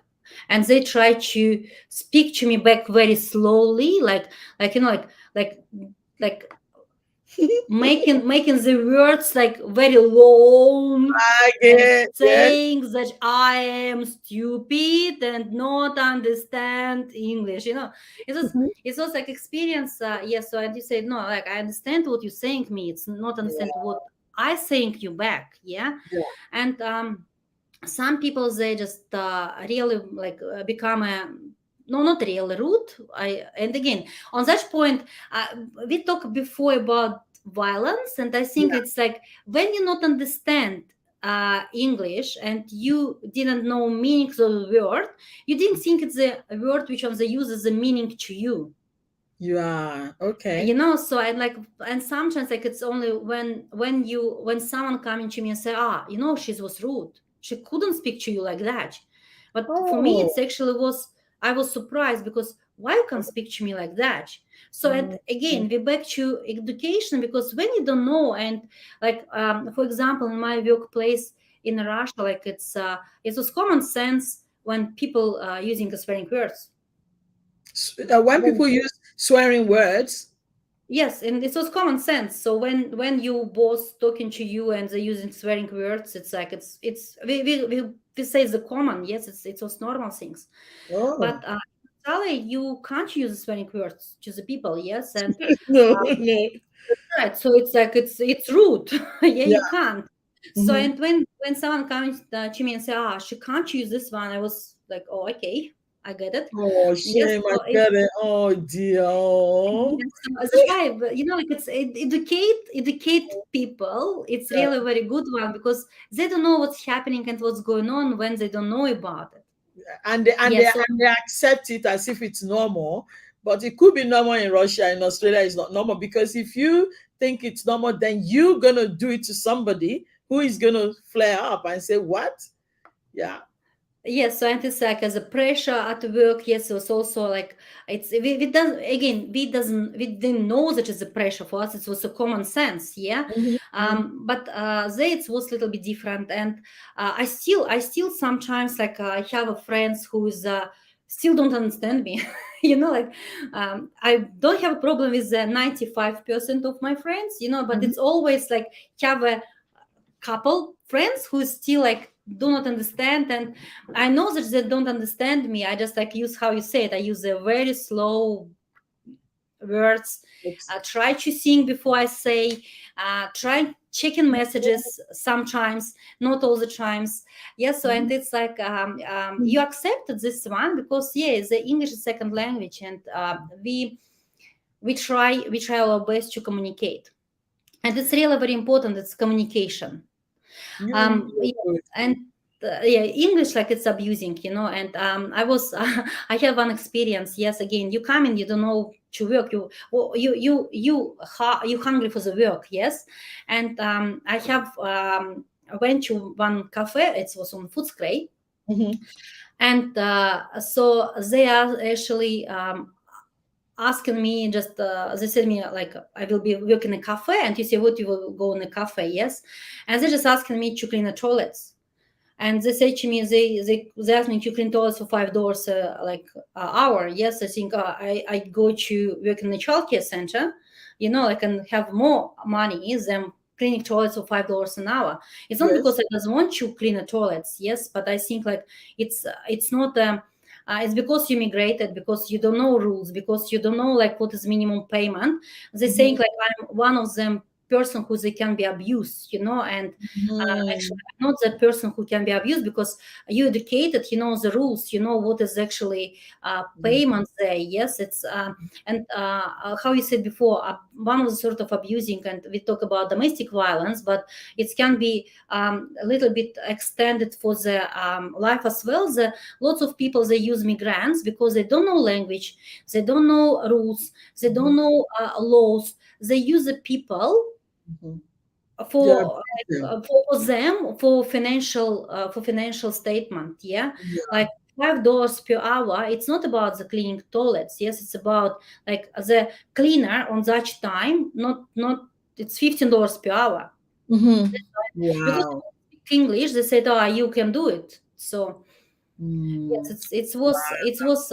and they try to speak to me back very slowly, like like making the words like very long, I and get, yes. saying that I am stupid and not understand English. Mhm. It was like experience. Yes, so I just said no. Like I understand what you're saying me. It's not understand Yeah, what I saying you back. Yeah, yeah. and some people they just really become a no, not really rude. And again, on that point, uh, we talked before about violence, and I think Yeah, it's like when you not understand English and you didn't know meanings of the word, you didn't think it's a word which on the use as a meaning to you. you are okay. So I like, and sometimes like it's only when someone coming to me and say, she was rude, she couldn't speak to you like that. But for me Oh, it's actually was, I was surprised because why you can't speak to me like that. So, and mm, again we back to education, because when you don't know, and like for example in my workplace in Russia, like it was common sense when people using swearing words. when people use swearing words. Yes, and it was common sense. So when you both talking to you and they're using swearing words, it's like we say the common. Yes, it was normal things. Oh, But Sally, you can't use swearing words to the people. Yes, and no, no. right. So it's like it's rude. Yeah, Yeah. you can't. So Mhm. and when someone comes to me and say, she can't use this one, I was like, oh, okay, I get it. Oh, Yes, shame. I so get it. Oh, dear. Oh. yes, so that's why, but, like it's educate people. It's Yeah. really a very good one because they don't know what's happening and what's going on when they don't know about it. And they, and they Yes, so and they accept it as if it's normal, but it could be normal in Russia. In Australia, it's not normal, because if you think it's normal, then you're gonna do it to somebody who is gonna flare up and say, "What?" Yeah. yes, so and it's like as a pressure at work. Yes, so it's also like we doesn't again we didn't know that it's a pressure for us. It was a common sense, yeah. Mhm, mhm. But there it was a little bit different, and I still sometimes like I have a friends who is still don't understand me. Like I don't have a problem with 95% of my friends, but Mhm. it's always like have a couple friends who still like do not understand, and I know that they don't understand me. I just like use how you say it. I use a very slow words. Try to think before I say. Try checking messages sometimes, not all the times. Yes, so and it's like you accepted this one because the English is second language, and we try our best to communicate, and it's really very important. It's communication. And English, like it's abusing, and I have one experience. Yes, again, you come in, you don't know to work, you hungry for the work. Yes, and I have went to one cafe. It was on Footscray. And so they are actually asking me, just they said me like, I will be working in a cafe, and you say what, you will go in a cafe. Yes, and they're just asking me to clean the toilets. And they say to me, they ask me to clean toilets for $5 hour. Yes, I think I go to work in the childcare center, I can have more money than cleaning toilets for $5 an hour. It's not because I doesn't want to clean the toilets, yes, but I think like it's not it's because you migrated, because you don't know rules, because you don't know like what is minimum payment. They saying like I'm one of them person who they can be abused, and actually I'm not that person who can be abused, because you educated, you know the rules, you know what is actually payment there. Yes, it's and how you said before, one of the sort of abusing, and we talk about domestic violence, but it can be a little bit extended for the life as well. Lots of people, they use migrants because they don't know language, they don't know rules, they don't know laws. They use the people for them for financial statement. Like $5 per hour. It's not about the cleaning toilets. Yes, it's about like the cleaner on that time. Not it's $15 per hour. Wow. Because they speak English, they said, "Oh, you can do it." So yes, it was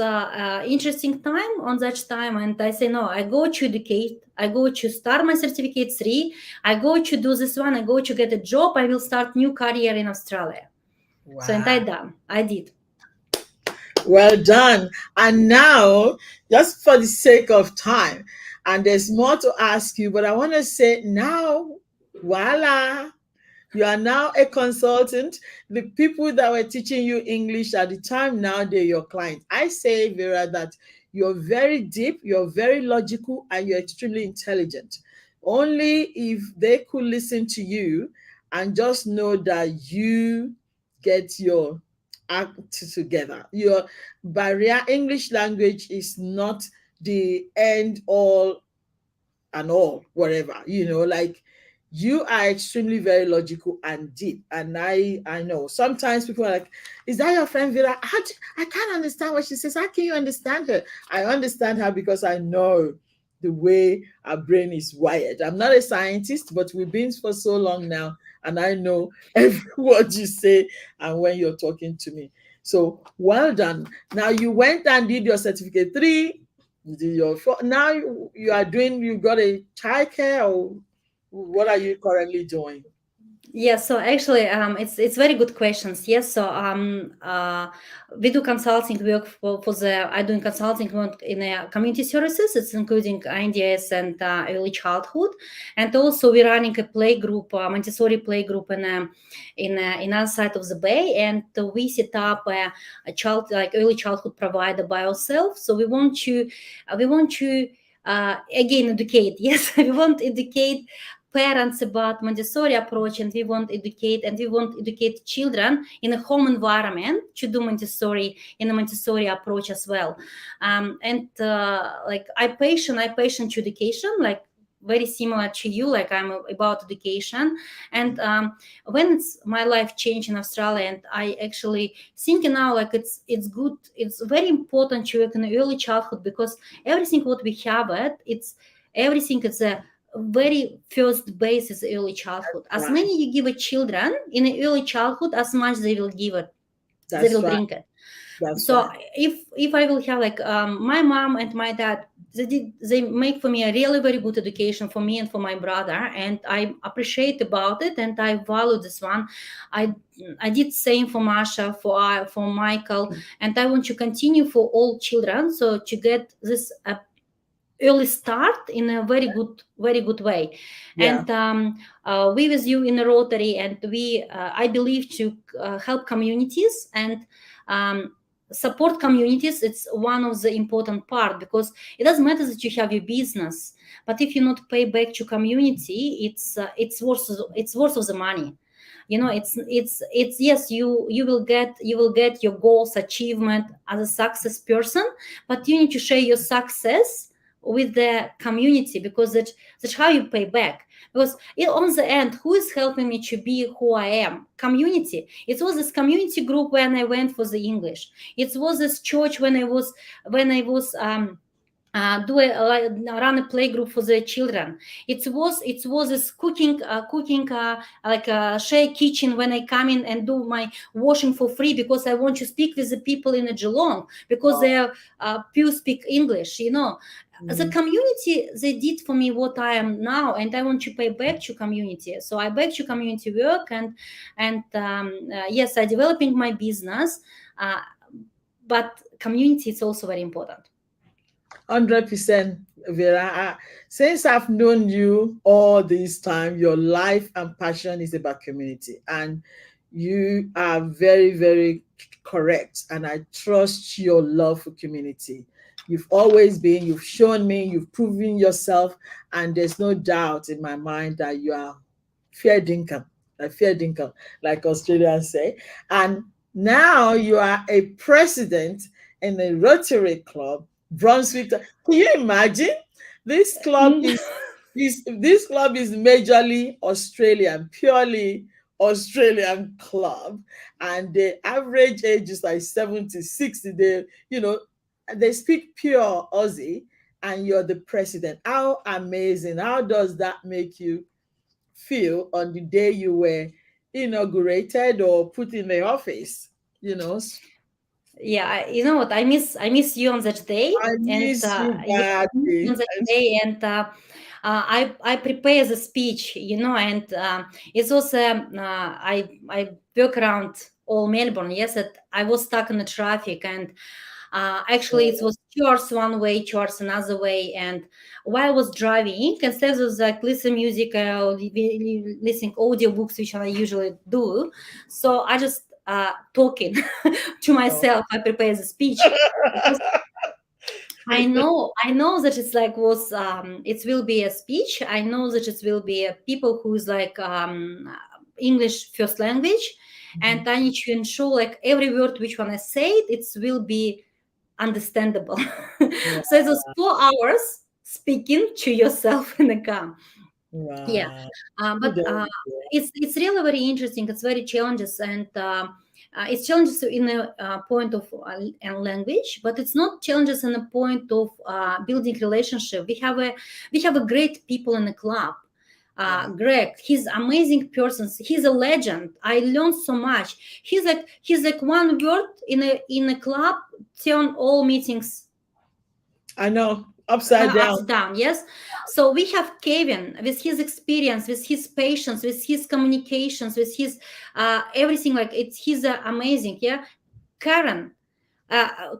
interesting time on that time, and I say no. I go to educate. I go to start my certificate 3. I go to do this one. I go to get a job. I will start new career in Australia. So and I did. Well done. And now, just for the sake of time, and there's more to ask you, but I want to say now, voila. You are now a consultant. The people that were teaching you English at the time, now they're your clients. I say, Vera, that you're very deep, you're very logical, and you're extremely intelligent. Only if they could listen to you and just know that you get your act together. Your barrier English language is not the end all and all, whatever, like you are extremely very logical and deep. And I know sometimes people are like, is that your friend Vera? I can't understand what she says. How can you understand her? I understand her because I know the way our brain is wired. I'm not a scientist, but we've been for so long now, and I know every word you say and when you're talking to me. So well done. Now you went and did your certificate 3. You did your now you are doing, you got a childcare, or what are you currently doing? Yes, so actually, it's very good questions. Yes, so we do consulting work for the. I doing consulting work in community services. It's including NDS and early childhood, and also we're running a play group, Montessori play group in other side of the bay, and we set up a child like early childhood provider by ourselves. So we want to again educate. Yes, we want to educate parents about Montessori approach, and we want educate children in a home environment to do Montessori in a Montessori approach as well. And like I passion to education, like very similar to you, like I'm about education. And when it's my life changed in Australia, and I actually thinking now like it's good, it's very important to work in early childhood, because everything what we have it's everything is a very first base is early childhood. As Right. many you give a children in early childhood, as much they will give it, they That's will right. bring it. That's So right. if I will have like my mom and my dad they make for me a really very good education for me and for my brother, and I appreciate about it, and I value this one. I I did same for Masha, for Michael, and I want to continue for all children, so to get this early start in a very good way. Yeah. And we with you in the Rotary, and we I believe to help communities and um, support communities. It's one of the important part, because it doesn't matter that you have your business, but if you not pay back to community, it's worth of the money. It's yes, you will get your goals achievement as a success person, but you need to share your success with the community, because that's how you pay back. Because on the end, who is helping me to be who I am? Community. It was this community group when I went for the English. It was this church when I was run a play group for the children. It was this cooking like a share kitchen when I come in and do my washing for free, because I want to speak with the people in a Geelong, because Wow. they are pure speak English. The Mm. community, they did for me what I am now, and I want to pay back to community. So I back to community work, and yes, I developing my business, uh, but community is also very important. 100%, Vera. Since I've known you all this time, your life and passion is about community, and you are very, very correct. And I trust your love for community. You've shown me, you've proven yourself, and there's no doubt in my mind that you are fair dinkum, fair dinkum, like Australians say. And now you are a president in a Rotary Club, Brunswick. Can you imagine? This club Mm. is this club is majorly Australian, purely Australian club, and the average age is like 70, 60. They speak pure Aussie, and you're the president. How amazing! How does that make you feel on the day you were inaugurated or put in the office? You know, Yeah, you know what? I miss you on that day, I and miss you yeah, I miss you on badly. that day, and I prepare the speech, and it's also I work around all Melbourne. Yes, I was stuck in the traffic, and actually it was towards one way, towards another way, and while I was driving, instead of like listen music or listening audiobooks, which I usually do, so I just talking to myself. I prepare the speech, because I know that it's like it will be a speech. I know that it will be a people who's like English first language, Mhm. and I need to ensure like every word which one I say it will be understandable. So it was 4 hours speaking to yourself in the car. Yeah, Wow. but Good on you. it's really very interesting. It's very challenges, and it's challenges in a point of language, but it's not challenges in a point of building relationship. We have a great people in the club. Yeah. Greg, he's amazing person. He's a legend. I learned so much. He's like one word in a club turn all meetings I know. Upside down. ups down. Yes, so we have Kevin with his experience, with his patience, with his communications, with his everything. Like he's amazing. Yeah, Karen.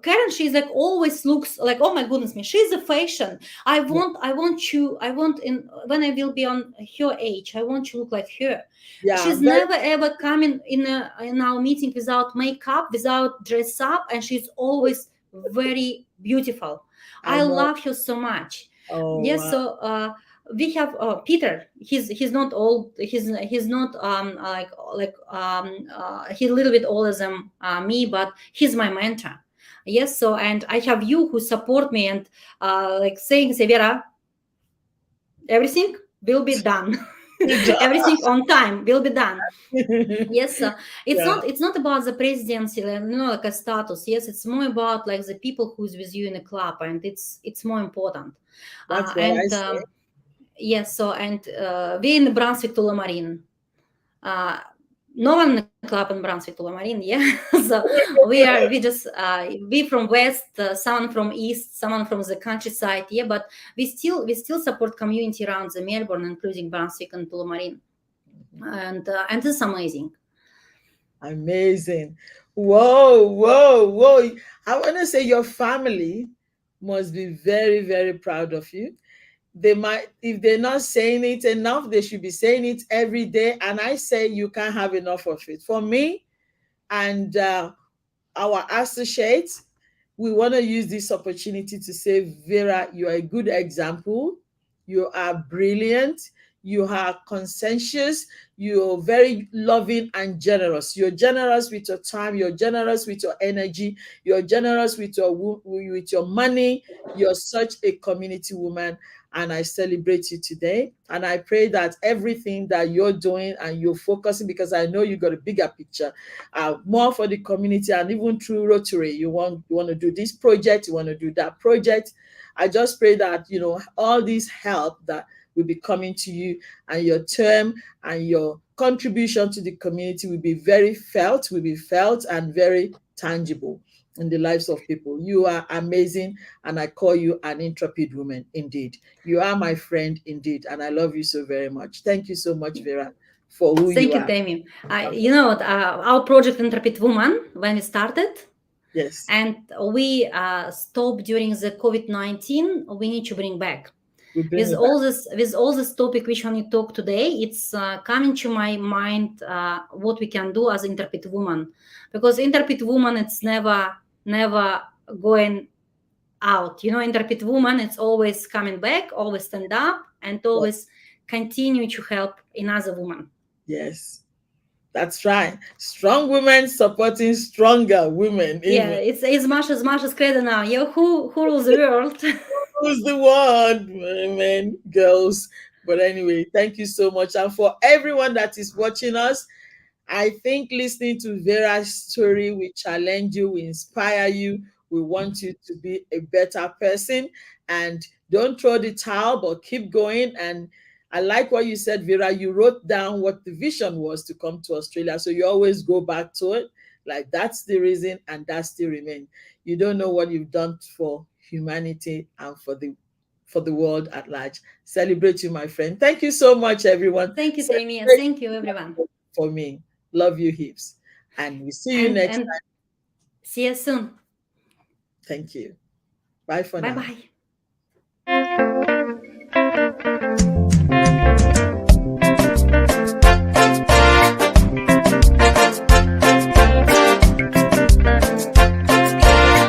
Karen, she's like always looks like, oh my goodness me, she's a fashion. Yeah. I want in when I will be on her age, I want to look like her. Yeah. She's Very. never ever coming in our meeting without makeup, without dress up, and she's always very beautiful. I I know. love her so much. Oh, Yes, wow. so we have Peter. He's not old. He's not he's a little bit older than me, but he's my mentor. Yes, so and I have you who support me and like saying, Severa, everything will be done. Good job. Everything on time will be done. Yes, it's Yeah. not about the presidency, like a status. Yes, it's more about like the people who's with you in the club, and it's more important. That's what I And say. Yes, so and we're in the Brunswick to Marine. Uh, no one in the club in Brunswick, Tullamarine, yeah. So we from West, someone from East, someone from the countryside, yeah. But we still support community around the Melbourne, including Brunswick and Tullamarine, and it's amazing. Amazing. Whoa, whoa, whoa. I want to say your family must be very, very proud of you. They might, if they're not saying it enough, they should be saying it every day. And I say you can't have enough of it. For me and our associates, we want to use this opportunity to say, Vera, you are a good example. You are brilliant. You are conscientious. You're very loving and generous. You're generous with your time. You're generous with your energy. You're generous with your money. You're such a community woman. And I celebrate you today. And I pray that everything that you're doing and you're focusing, because I know you got a bigger picture, more for the community, and even through Rotary, you want to do this project, you want to do that project. I just pray that all this help that will be coming to you, and your term and your contribution to the community will be felt and very tangible in the lives of people. You are amazing, and I call you an intrepid woman indeed. You are my friend indeed, and I love you so very much. Thank you so much, Vera, for who you Thank you, are. Temi. You know what? Our project Intrepid Woman, when we started, Yes, and we stopped during the COVID-19, we need to bring back. we bring With it back. all this topic which when you talk today, it's coming to my mind what we can do as Intrepid Woman, because Intrepid Woman, it's never going out. Intrepid Woman, it's always coming back, always stand up, and always continue to help another woman. Yes, that's right. Strong women supporting stronger women, Yeah, even. it's Masha's credo now. Yeah, who rules the world? Who's the one? Men, girls. But anyway, thank you so much. And for everyone that is watching us, I think listening to Vera's story will challenge you, will inspire you. We want you to be a better person, and don't throw the towel, but keep going. And I like what you said, Vera. You wrote down what the vision was to come to Australia. So you always go back to it. Like that's the reason, and that still remains. You don't know what you've done for humanity and for the world at large. Celebrate you, my friend. Thank you so much, everyone. Thank you, Tammy, and Celebrate thank you, everyone. for me. Love you heaps. And we see you And next and time. see you soon. Thank you. Bye for Bye now. bye.